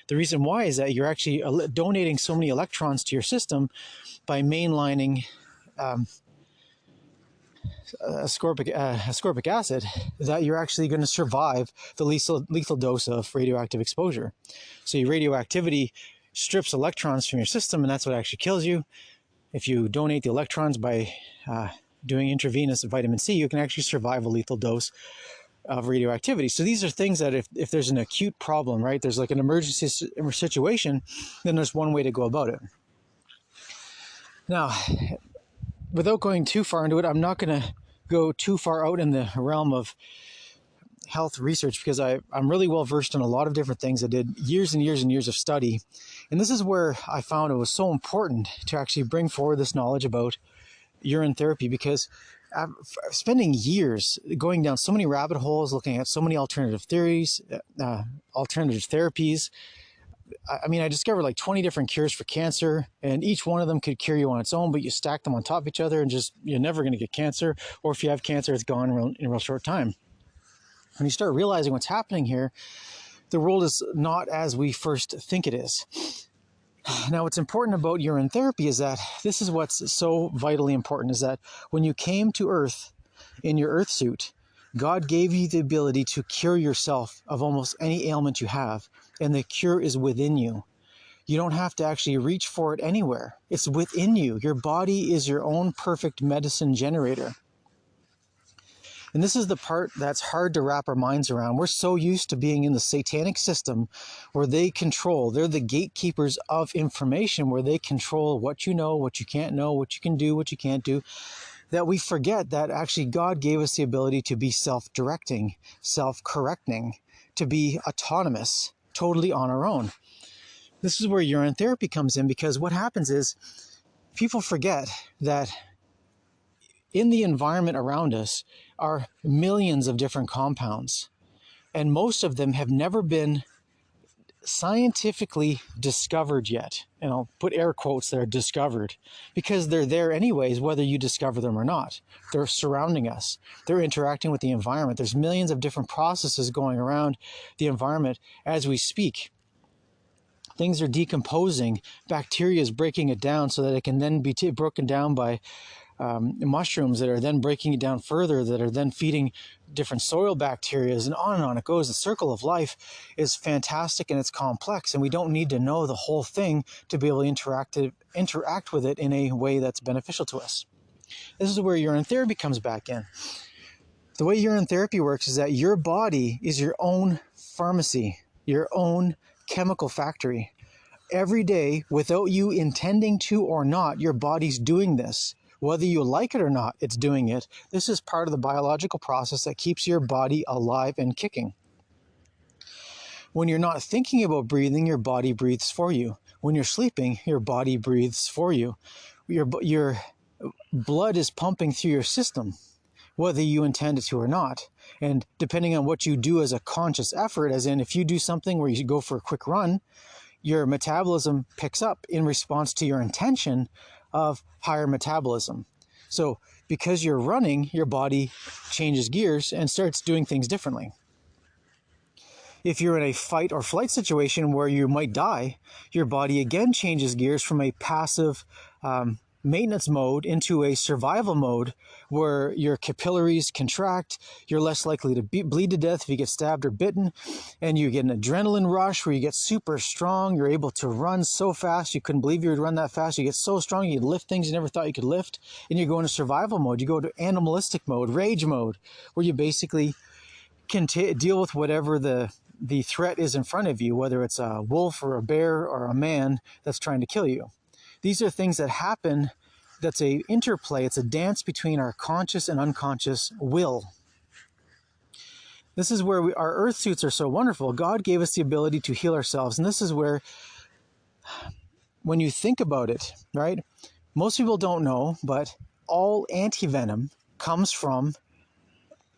The reason why is that you're actually donating so many electrons to your system by mainlining ascorbic acid that you're actually going to survive the lethal dose of radioactive exposure. So your radioactivity strips electrons from your system, and that's what actually kills you. If you donate the electrons by doing intravenous vitamin C, you can actually survive a lethal dose of radioactivity. So these are things that if there's an acute problem, right, there's like an emergency situation, then there's one way to go about it. Now, without going too far into it, I'm not going to go too far out in the realm of health research because I'm really well versed in a lot of different things. I did years and years and years of study. And this is where I found it was so important to actually bring forward this knowledge about urine therapy, because spending years going down so many rabbit holes, looking at so many alternative theories, alternative therapies. I mean, I discovered like 20 different cures for cancer, and each one of them could cure you on its own, but you stack them on top of each other and just, you're never going to get cancer. Or if you have cancer, it's gone in a real short time. When you start realizing what's happening here, the world is not as we first think it is. Now, what's important about urine therapy is that this is what's so vitally important, is that when you came to Earth in your Earth suit, God gave you the ability to cure yourself of almost any ailment you have, and the cure is within you. You don't have to actually reach for it anywhere. It's within you. Your body is your own perfect medicine generator. And this is the part that's hard to wrap our minds around. We're so used to being in the satanic system where they control. They're the gatekeepers of information, where they control what you know, what you can't know, what you can do, what you can't do, that we forget that actually God gave us the ability to be self-directing, self-correcting, to be autonomous, totally on our own. This is where urine therapy comes in, because what happens is people forget that in the environment around us are millions of different compounds, and most of them have never been scientifically discovered yet. And I'll put air quotes there, discovered, because they're there anyways, whether you discover them or not. They're surrounding us. They're interacting with the environment. There's millions of different processes going around the environment as we speak. Things are decomposing. Bacteria is breaking it down so that it can then be broken down by mushrooms that are then breaking it down further, that are then feeding different soil bacteria, and on it goes. The circle of life is fantastic and it's complex, and we don't need to know the whole thing to be able to interact with it in a way that's beneficial to us. This is where urine therapy comes back in. The way urine therapy works is that your body is your own pharmacy, your own chemical factory. Every day, without you intending to or not, your body's doing this. Whether you like it or not, it's doing it. This is part of the biological process that keeps your body alive and kicking. When you're not thinking about breathing, your body breathes for you. When you're sleeping, your body breathes for you. Your blood is pumping through your system. whether you intend it to or not. And depending on what you do as a conscious effort, as in if you do something where you go for a quick run, your metabolism picks up in response to your intention of higher metabolism. So because you're running, your body changes gears and starts doing things differently. If you're in a fight or flight situation where you might die, your body again changes gears from a passive maintenance mode into a survival mode where your capillaries contract, you're less likely to bleed to death if you get stabbed or bitten, and you get an adrenaline rush where you get super strong, you're able to run so fast, you couldn't believe you would run that fast, you get so strong, you lift things you never thought you could lift, and you go into survival mode, you go to animalistic mode, rage mode, where you basically can deal with whatever the threat is in front of you, whether it's a wolf or a bear or a man that's trying to kill you. These are things that happen, that's a interplay, it's a dance between our conscious and unconscious will. This is where our earth suits are so wonderful. God gave us the ability to heal ourselves, and this is where, when you think about it, right, most people don't know, but all antivenom comes from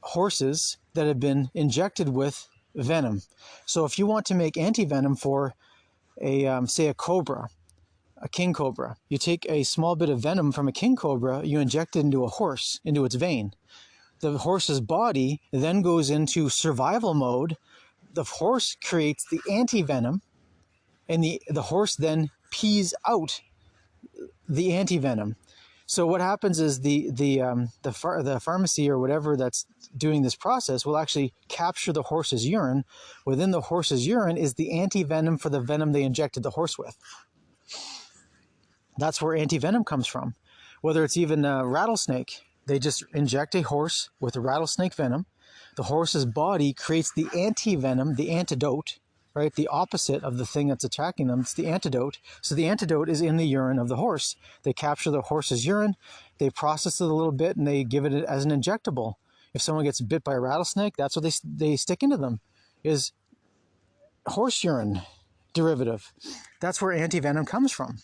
horses that have been injected with venom. So if you want to make antivenom for say a cobra, a king cobra, you take a small bit of venom from a king cobra, you inject it into a horse, into its vein. The horse's body then goes into survival mode. The horse creates the antivenom, and the horse then pees out the antivenom. So what happens is the pharmacy or whatever that's doing this process will actually capture the horse's urine. Within the horse's urine is the antivenom for the venom they injected the horse with. That's where antivenom comes from. Whether it's even a rattlesnake, they just inject a horse with a rattlesnake venom. The horse's body creates the antivenom, the antidote, right? The opposite of the thing that's attacking them. It's the antidote. So the antidote is in the urine of the horse. They capture the horse's urine, they process it a little bit, and they give it as an injectable. If someone gets bit by a rattlesnake, that's what they stick into them, is horse urine derivative. That's where antivenom comes from.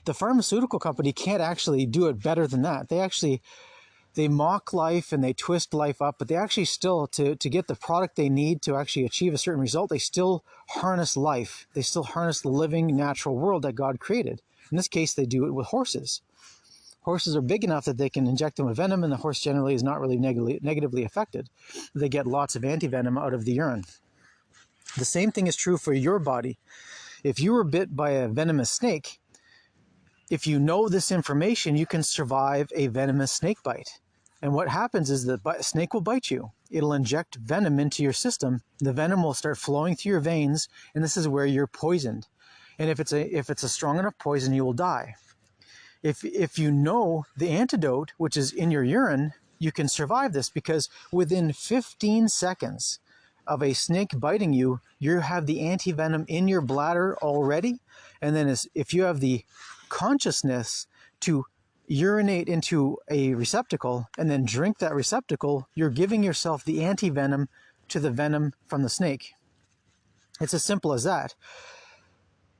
The pharmaceutical company can't actually do it better than that. They mock life and they twist life up, but they actually still, to get the product they need to actually achieve a certain result, they still harness life. They still harness the living natural world that God created. In this case, they do it with horses. Horses are big enough that they can inject them with venom, and the horse generally is not really negatively affected. They get lots of antivenom out of the urine. The same thing is true for your body. If you were bit by a venomous snake, if you know this information, you can survive a venomous snake bite. And what happens is the snake will bite you. It'll inject venom into your system. The venom will start flowing through your veins, and this is where you're poisoned. And if it's a strong enough poison, you will die. If you know the antidote, which is in your urine, you can survive this, because within 15 seconds of a snake biting you, you have the antivenom in your bladder already. And then if you have the consciousness to urinate into a receptacle and then drink that receptacle, you're giving yourself the antivenom to the venom from the snake. It's as simple as that.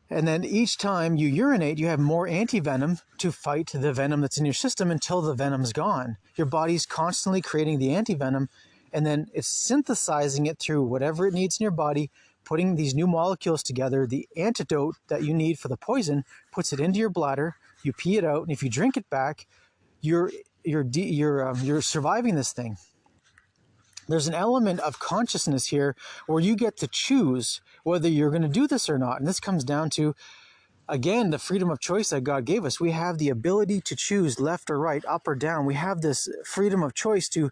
And then each time you urinate, you have more antivenom to fight the venom that's in your system until the venom's gone. Your body's constantly creating the antivenom, and then it's synthesizing it through whatever it needs in your body, putting these new molecules together. The antidote that you need for the poison puts it into your bladder, you pee it out, and if you drink it back, you're surviving this thing. There's an element of consciousness here where you get to choose whether you're going to do this or not. And this comes down to, again, the freedom of choice that God gave us. We have the ability to choose left or right, up or down. We have this freedom of choice to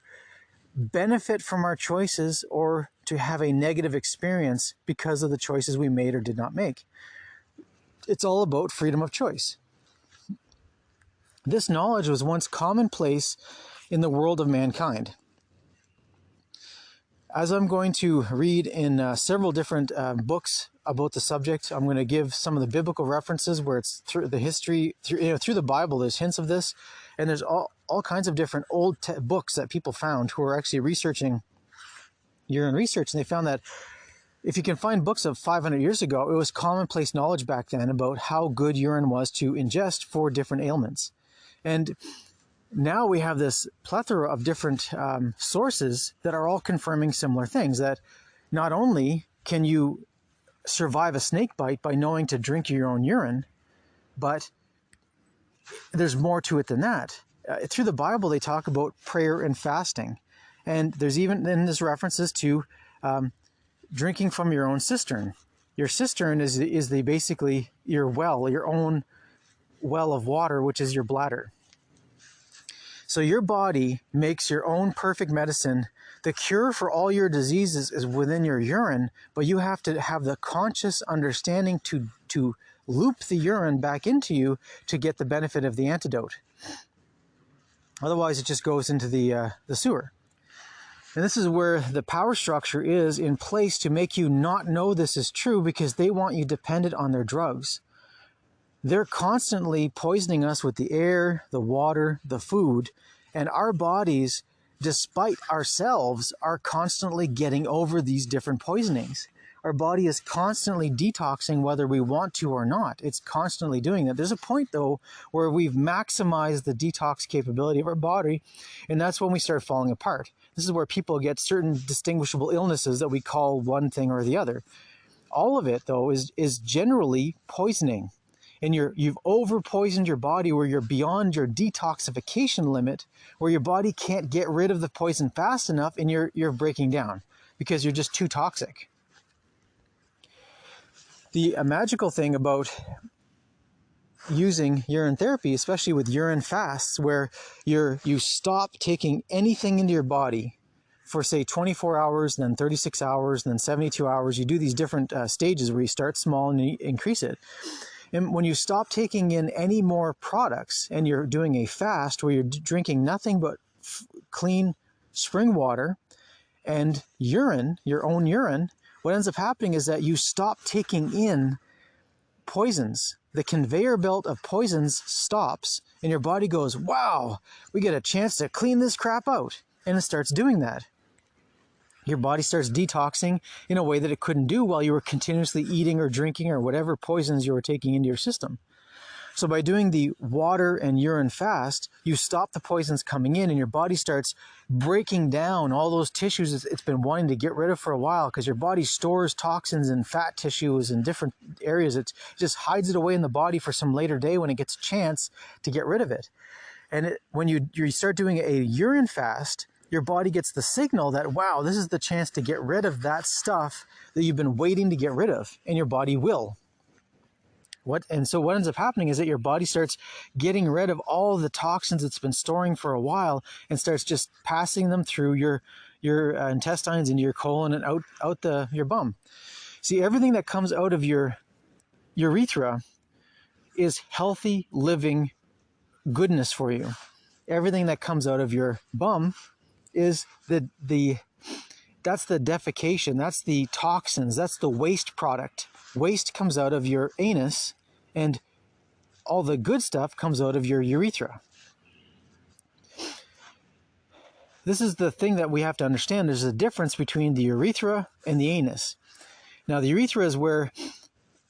benefit from our choices or to have a negative experience because of the choices we made or did not make. It's all about freedom of choice. This knowledge was once commonplace in the world of mankind. As I'm going to read in several different books about the subject, I'm going to give some of the biblical references where it's through the history, through the Bible, there's hints of this. And there's all kinds of different old books that people found who are actually researching urine research. And they found that if you can find books of 500 years ago, it was commonplace knowledge back then about how good urine was to ingest for different ailments. And now we have this plethora of different sources that are all confirming similar things, that not only can you survive a snake bite by knowing to drink your own urine, but there's more to it than that. Through the Bible, they talk about prayer and fasting. And there's even, then there's references to drinking from your own cistern. Your cistern is basically your well, your own well of water, which is your bladder. So your body makes your own perfect medicine. The cure for all your diseases is within your urine, but you have to have the conscious understanding to loop the urine back into you to get the benefit of the antidote. Otherwise, it just goes into the sewer. And this is where the power structure is in place to make you not know this is true, because they want you dependent on their drugs. They're constantly poisoning us with the air, the water, the food, and our bodies, despite ourselves, are constantly getting over these different poisonings. Our body is constantly detoxing whether we want to or not. It's constantly doing that. There's a point, though, where we've maximized the detox capability of our body, and that's when we start falling apart. This is where people get certain distinguishable illnesses that we call one thing or the other. All of it, though, is generally poisoning. And you've over-poisoned your body where you're beyond your detoxification limit, where your body can't get rid of the poison fast enough, and you're breaking down because you're just too toxic. The magical thing about using urine therapy, especially with urine fasts, where you stop taking anything into your body for, say, 24 hours, then 36 hours, then 72 hours. You do these different stages where you start small and you increase it. And when you stop taking in any more products and you're doing a fast where you're drinking nothing but clean spring water and urine, your own urine, what ends up happening is that you stop taking in poisons. The conveyor belt of poisons stops and your body goes, wow, we get a chance to clean this crap out. And it starts doing that. Your body starts detoxing in a way that it couldn't do while you were continuously eating or drinking or whatever poisons you were taking into your system. So by doing the water and urine fast, you stop the poisons coming in and your body starts breaking down all those tissues it's been wanting to get rid of for a while, because your body stores toxins in fat tissues and different areas. It just hides it away in the body for some later day when it gets a chance to get rid of it. And when you start doing a urine fast, your body gets the signal that, wow, this is the chance to get rid of that stuff that you've been waiting to get rid of, and your body will. And so what ends up happening is that your body starts getting rid of all the toxins it's been storing for a while and starts just passing them through your intestines into your colon and out your bum. See, everything that comes out of your urethra is healthy, living goodness for you. Everything that comes out of your bum is that's the defecation, that's the toxins, that's the waste product. Waste comes out of your anus, and all the good stuff comes out of your urethra. This is the thing that we have to understand. There's a difference between the urethra and the anus. Now, the urethra is where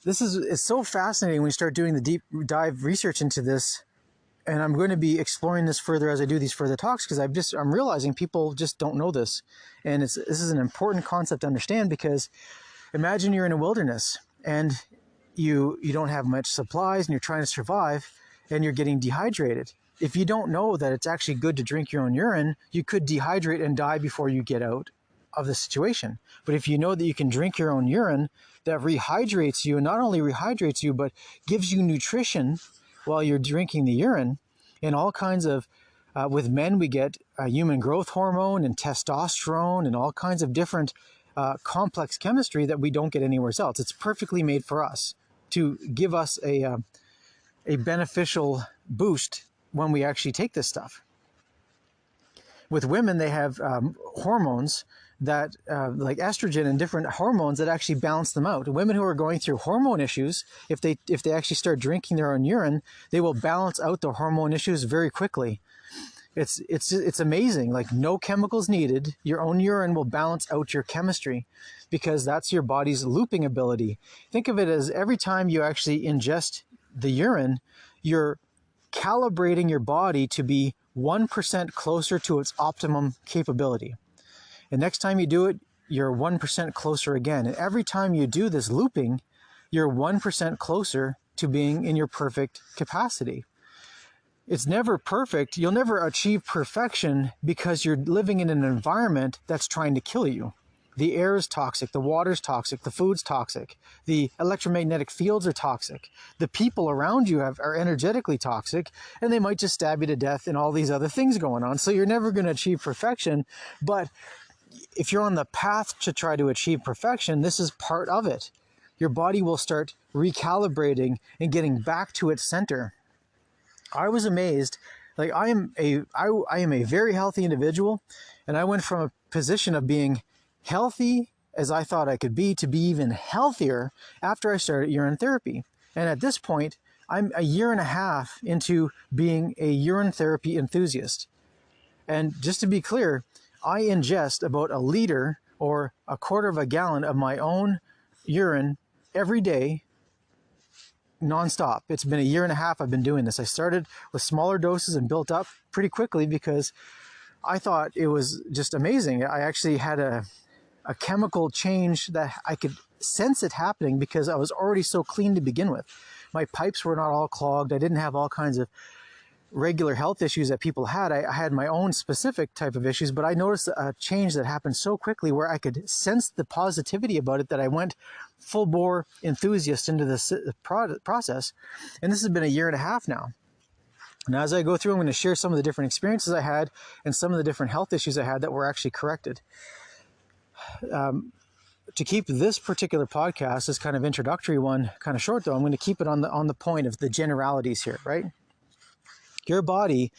it's so fascinating when you start doing the deep dive research into this. And I'm going to be exploring this further as I do these further talks, because I'm realizing people just don't know this. And this is an important concept to understand, because imagine you're in a wilderness and you don't have much supplies and you're trying to survive and you're getting dehydrated. If you don't know that it's actually good to drink your own urine, you could dehydrate and die before you get out of the situation. But if you know that you can drink your own urine, that rehydrates you, and not only rehydrates you, but gives you nutrition while you're drinking the urine, and all kinds of, with men we get human growth hormone and testosterone and all kinds of different complex chemistry that we don't get anywhere else. It's perfectly made for us to give us a beneficial boost when we actually take this stuff. With women, they have hormones that like estrogen and different hormones that actually balance them out. Women who are going through hormone issues, if they actually start drinking their own urine, they will balance out the hormone issues very quickly. It's amazing. Like, no chemicals needed. Your own urine will balance out your chemistry, because that's your body's looping ability. Think of it as every time you actually ingest the urine, you're calibrating your body to be 1% closer to its optimum capability. And next time you do it, you're 1% closer again. And every time you do this looping, you're 1% closer to being in your perfect capacity. It's never perfect. You'll never achieve perfection because you're living in an environment that's trying to kill you. The air is toxic, the water's toxic, the food's toxic, the electromagnetic fields are toxic, the people around you are energetically toxic, and they might just stab you to death and all these other things going on. So you're never going to achieve perfection. But if you're on the path to try to achieve perfection, this is part of it. Your body will start recalibrating and getting back to its center. I was amazed. Like, I am a very healthy individual, and I went from a position of being healthy as I thought I could be to be even healthier after I started urine therapy. And at this point, I'm a year and a half into being a urine therapy enthusiast. And just to be clear, I ingest about 1 liter or 1/4 of a gallon of my own urine every day, nonstop. It's been a year and a half I've been doing this. I started with smaller doses and built up pretty quickly because I thought it was just amazing. I actually had a chemical change that I could sense it happening because I was already so clean to begin with. My pipes were not all clogged. I didn't have all kinds of regular health issues that people had. I had my own specific type of issues, but I noticed a change that happened so quickly where I could sense the positivity about it that I went full bore enthusiast into this process. And this has been a year and a half now. And as I go through, I'm going to share some of the different experiences I had and some of the different health issues I had that were actually corrected. To keep this particular podcast, this kind of introductory one, kind of short though, I'm going to keep it on the point of the generalities here, right? Your body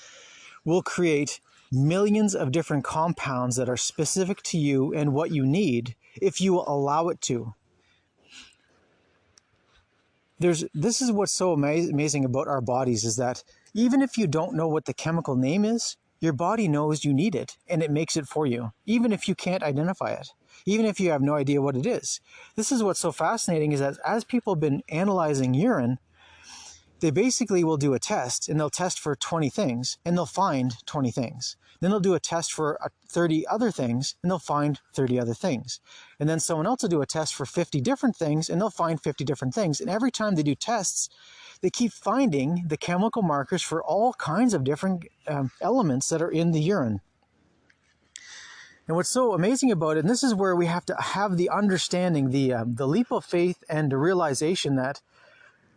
will create millions of different compounds that are specific to you and what you need if you will allow it to. This is what's so amazing about our bodies is that even if you don't know what the chemical name is, your body knows you need it and it makes it for you, even if you can't identify it, even if you have no idea what it is. This is what's so fascinating is that as people have been analyzing urine, they basically will do a test and they'll test for 20 things and they'll find 20 things. Then they'll do a test for 30 other things and they'll find 30 other things. And then someone else will do a test for 50 different things and they'll find 50 different things. And every time they do tests, they keep finding the chemical markers for all kinds of different elements that are in the urine. And what's so amazing about it, and this is where we have to have the understanding, the leap of faith and the realization that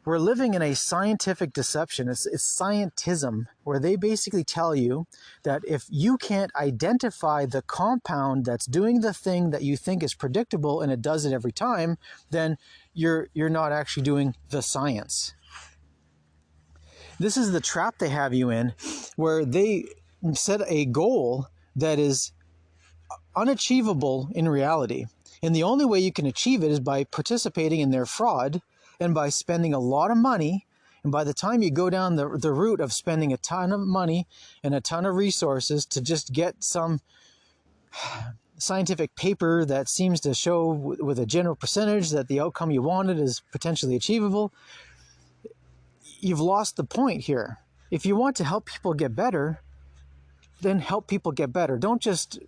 we're living in a scientific deception. It's scientism, where they basically tell you that if you can't identify the compound that's doing the thing that you think is predictable and it does it every time, then you're not actually doing the science. This is the trap they have you in, where they set a goal that is unachievable in reality. And the only way you can achieve it is by participating in their fraud and by spending a lot of money. And by the time you go down the route of spending a ton of money and a ton of resources to just get some scientific paper that seems to show with a general percentage that the outcome you wanted is potentially achievable, you've lost the point here. If you want to help people get better, then help people get better. Don't just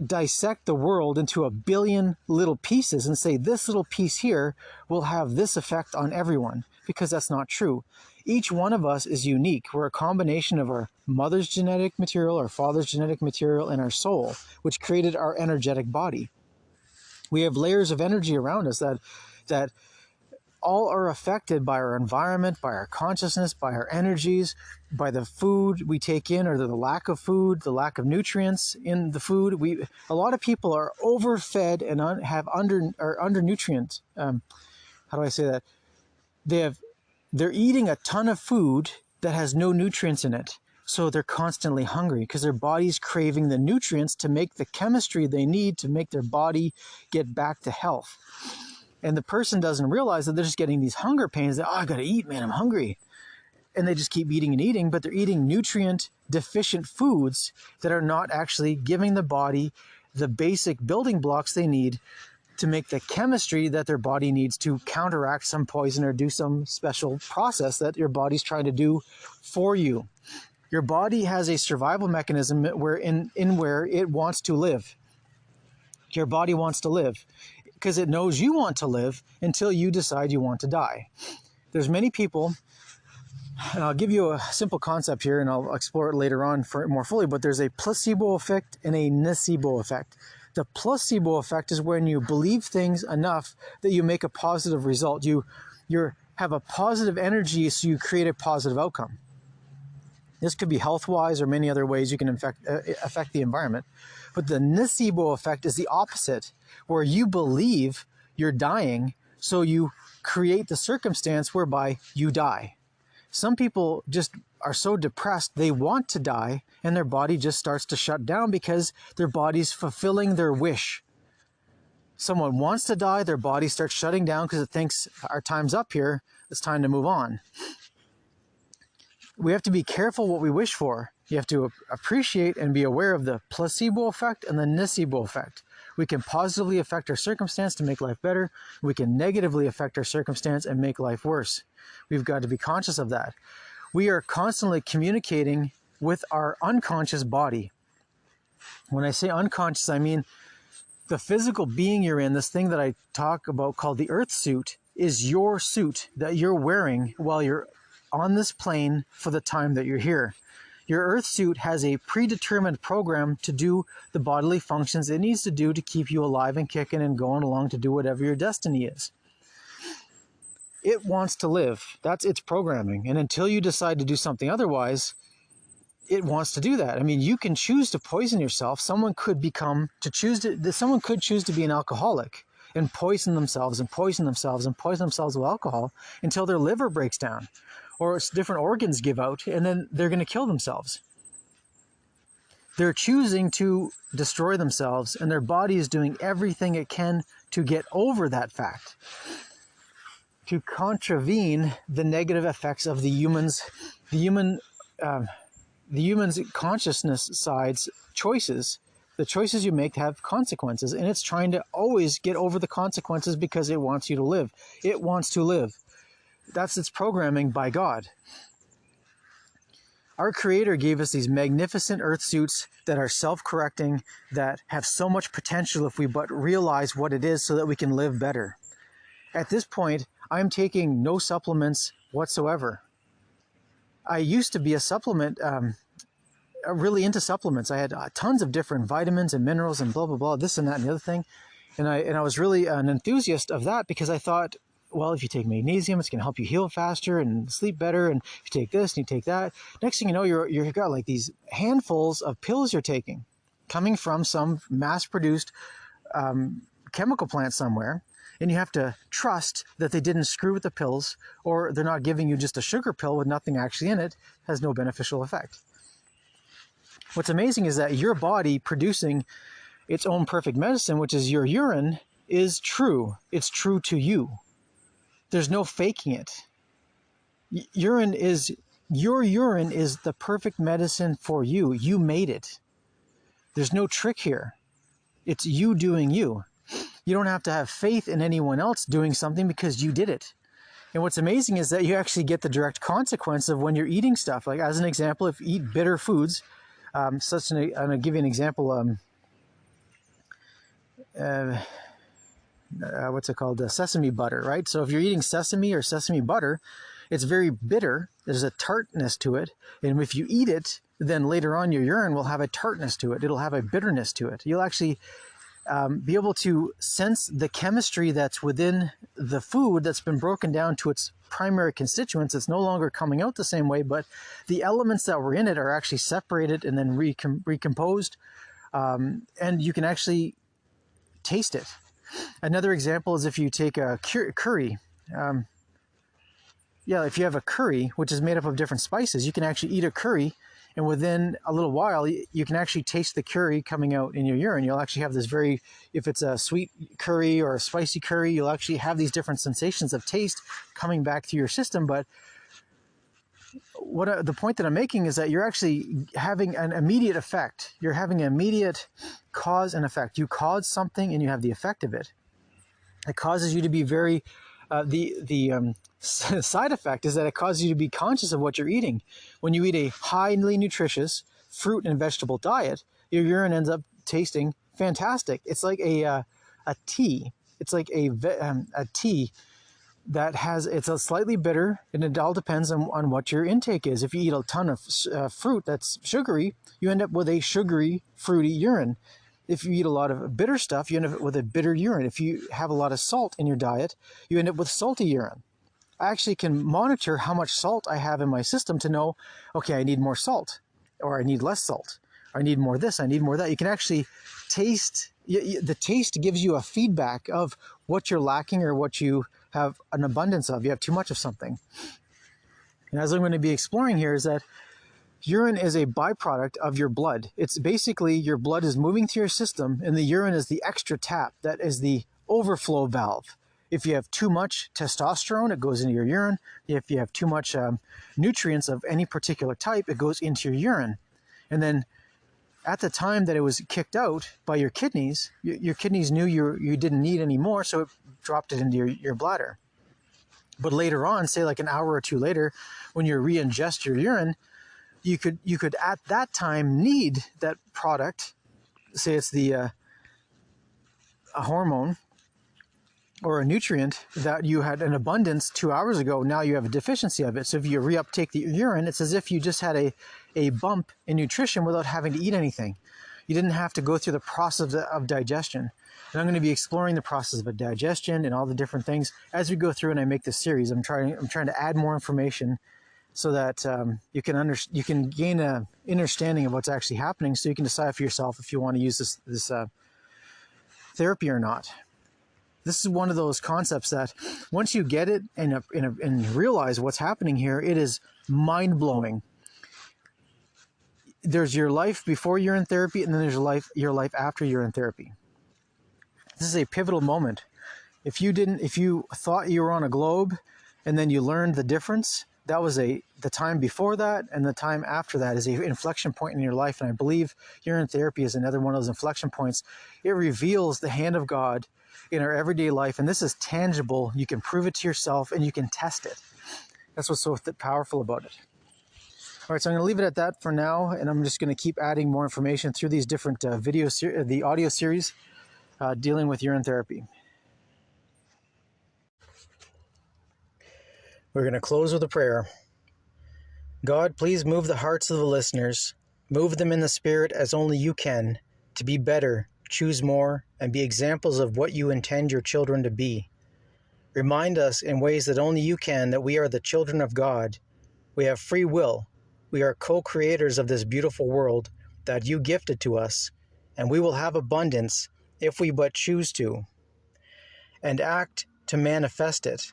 dissect the world into a billion little pieces and say this little piece here will have this effect on everyone, because that's not true. Each one of us is unique. We're a combination of our mother's genetic material, our father's genetic material, and our soul, which created our energetic body. We have layers of energy around us that all are affected by our environment, by our consciousness, by our energies, by the food we take in, or the lack of food, the lack of nutrients in the food. A lot of people are overfed and have undernutrient. How do I say that? They're eating a ton of food that has no nutrients in it. So they're constantly hungry because their body's craving the nutrients to make the chemistry they need to make their body get back to health. And the person doesn't realize that they're just getting these hunger pains that, I got to eat, man, I'm hungry. And they just keep eating and eating, but they're eating nutrient deficient foods that are not actually giving the body the basic building blocks they need to make the chemistry that their body needs to counteract some poison or do some special process that your body's trying to do for you. Your body has a survival mechanism where it wants to live. Your body wants to live because it knows you want to live until you decide you want to die. There's many people, and I'll give you a simple concept here and I'll explore it later on more fully, but there's a placebo effect and a nocebo effect. The placebo effect is when you believe things enough that you make a positive result. You have a positive energy, so you create a positive outcome. This could be health-wise or many other ways you can affect the environment. But the nocebo effect is the opposite, where you believe you're dying, so you create the circumstance whereby you die. Some people just are so depressed they want to die, and their body just starts to shut down because their body's fulfilling their wish. Someone wants to die, their body starts shutting down because it thinks our time's up here, it's time to move on. We have to be careful what we wish for. You have to appreciate and be aware of the placebo effect and the nocebo effect. We can positively affect our circumstance to make life better. We can negatively affect our circumstance and make life worse. We've got to be conscious of that. We are constantly communicating with our unconscious body. When I say unconscious, I mean the physical being you're in, this thing that I talk about called the earth suit, is your suit that you're wearing while you're on this plane for the time that you're here. Your earth suit has a predetermined program to do the bodily functions it needs to do to keep you alive and kicking and going along to do whatever your destiny is. It wants to live. That's its programming. And until you decide to do something otherwise, it wants to do that. I mean, you can choose to poison yourself. Someone could choose to be an alcoholic and poison themselves and poison themselves and poison themselves with alcohol until their liver breaks down or different organs give out, and then they're going to kill themselves. They're choosing to destroy themselves, and their body is doing everything it can to get over that fact, to contravene the negative effects of the human's consciousness side's choices. The choices you make have consequences, and it's trying to always get over the consequences because it wants you to live. It wants to live. That's its programming by God. Our Creator gave us these magnificent earth suits that are self-correcting, that have so much potential if we but realize what it is so that we can live better. At this point, I'm taking no supplements whatsoever. I used to be a supplement, really into supplements. I had tons of different vitamins and minerals and blah, blah, blah, this and that and the other thing. And I was really an enthusiast of that because I thought, well, if you take magnesium, it's going to help you heal faster and sleep better. And if you take this and you take that, next thing you know, you've got like these handfuls of pills you're taking coming from some mass-produced chemical plant somewhere. And you have to trust that they didn't screw with the pills, or they're not giving you just a sugar pill with nothing actually in it, has no beneficial effect. What's amazing is that your body producing its own perfect medicine, which is your urine, is true. It's true to you. There's no faking it. Your urine is the perfect medicine for you. You made it. There's no trick here. It's you doing you. You don't have to have faith in anyone else doing something because you did it. And what's amazing is that you actually get the direct consequence of when you're eating stuff. Like as an example, if you eat bitter foods, I'm going to give you an example. What's it called? Sesame butter, right? So if you're eating sesame or sesame butter, it's very bitter. There's a tartness to it. And if you eat it, then later on your urine will have a tartness to it. It'll have a bitterness to it. You'll actually be able to sense the chemistry that's within the food that's been broken down to its primary constituents. It's no longer coming out the same way, but the elements that were in it are actually separated and then recomposed. And you can actually taste it. Another example is if you take a curry. If you have a curry, which is made up of different spices, you can actually eat a curry, and within a little while, you can actually taste the curry coming out in your urine. You'll actually have this if it's a sweet curry or a spicy curry, you'll actually have these different sensations of taste coming back through your system. But the point that I'm making is that you're actually having an immediate effect. You're having an immediate cause and effect. You cause something and you have the effect of it. It causes you to be very, side effect is that it causes you to be conscious of what you're eating. When you eat a highly nutritious fruit and vegetable diet, your urine ends up tasting fantastic. It's like a tea. It's like a tea that it's a slightly bitter, and it all depends on what your intake is. If you eat a ton of fruit that's sugary, you end up with a sugary, fruity urine. If you eat a lot of bitter stuff, you end up with a bitter urine. If you have a lot of salt in your diet, you end up with salty urine. I actually can monitor how much salt I have in my system to know, okay, I need more salt, or I need less salt, or I need more this, I need more that. You can actually taste. The taste gives you a feedback of what you're lacking or what you have an abundance of. You have too much of something. And as I'm going to be exploring here is that urine is a byproduct of your blood. It's basically your blood is moving through your system, and the urine is the extra tap. That is the overflow valve. If you have too much testosterone, it goes into your urine. If you have too much nutrients of any particular type, it goes into your urine. And then at the time that it was kicked out by your kidneys, your kidneys knew you didn't need any more, so it dropped it into your bladder. But later on, say like an hour or two later, when you re-ingest your urine, you could at that time need that product. Say it's a hormone or a nutrient that you had an abundance 2 hours ago. Now you have a deficiency of it. So if you reuptake the urine, it's as if you just had a bump in nutrition without having to eat anything. You didn't have to go through the process of digestion. And I'm going to be exploring the process of digestion and all the different things as we go through and I make this series. I'm trying to add more information so that you can gain an understanding of what's actually happening, so you can decide for yourself if you want to use this therapy or not. This is one of those concepts that once you get it and realize what's happening here, it is mind-blowing. There's your life before urine therapy, and then there's your life after urine therapy. This is a pivotal moment. If you thought you were on a globe and then you learned the difference, that was the time before that, and the time after that is an inflection point in your life. And I believe urine therapy is another one of those inflection points. It reveals the hand of God in our everyday life, and this is tangible. You can prove it to yourself, and you can test it. That's what's so powerful about it. All right, so I'm going to leave it at that for now, and I'm just going to keep adding more information through these different the audio series dealing with urine therapy. We're going to close with a prayer. God, please move the hearts of the listeners. Move them in the spirit as only you can, to be better, choose more, and be examples of what you intend your children to be. Remind us in ways that only you can that we are the children of God. We have free will. We are co-creators of this beautiful world that you gifted to us, and we will have abundance if we but choose to, and act to manifest it.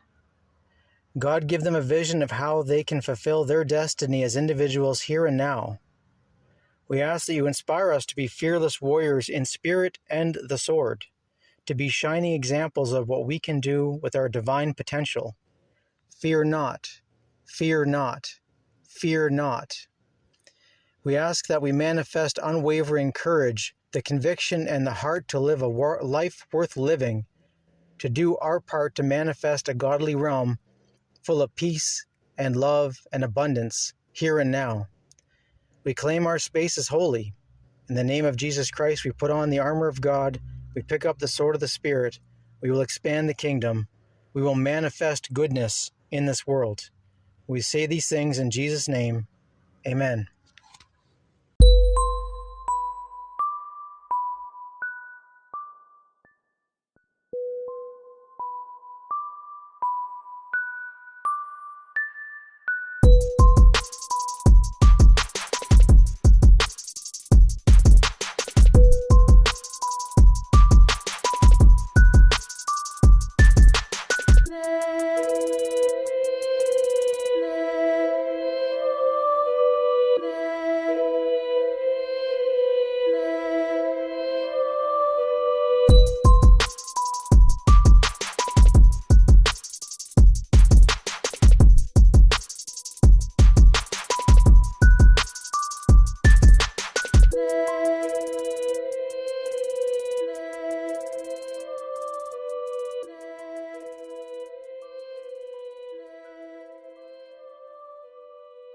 God, give them a vision of how they can fulfill their destiny as individuals here and now. We ask that you inspire us to be fearless warriors in spirit and the sword, to be shining examples of what we can do with our divine potential. Fear not, fear not, fear not. We ask that we manifest unwavering courage, the conviction and the heart to live a life worth living, to do our part to manifest a godly realm full of peace and love and abundance here and now. We claim our space as holy. In the name of Jesus Christ, we put on the armor of God. We pick up the sword of the Spirit. We will expand the kingdom. We will manifest goodness in this world. We say these things in Jesus' name. Amen.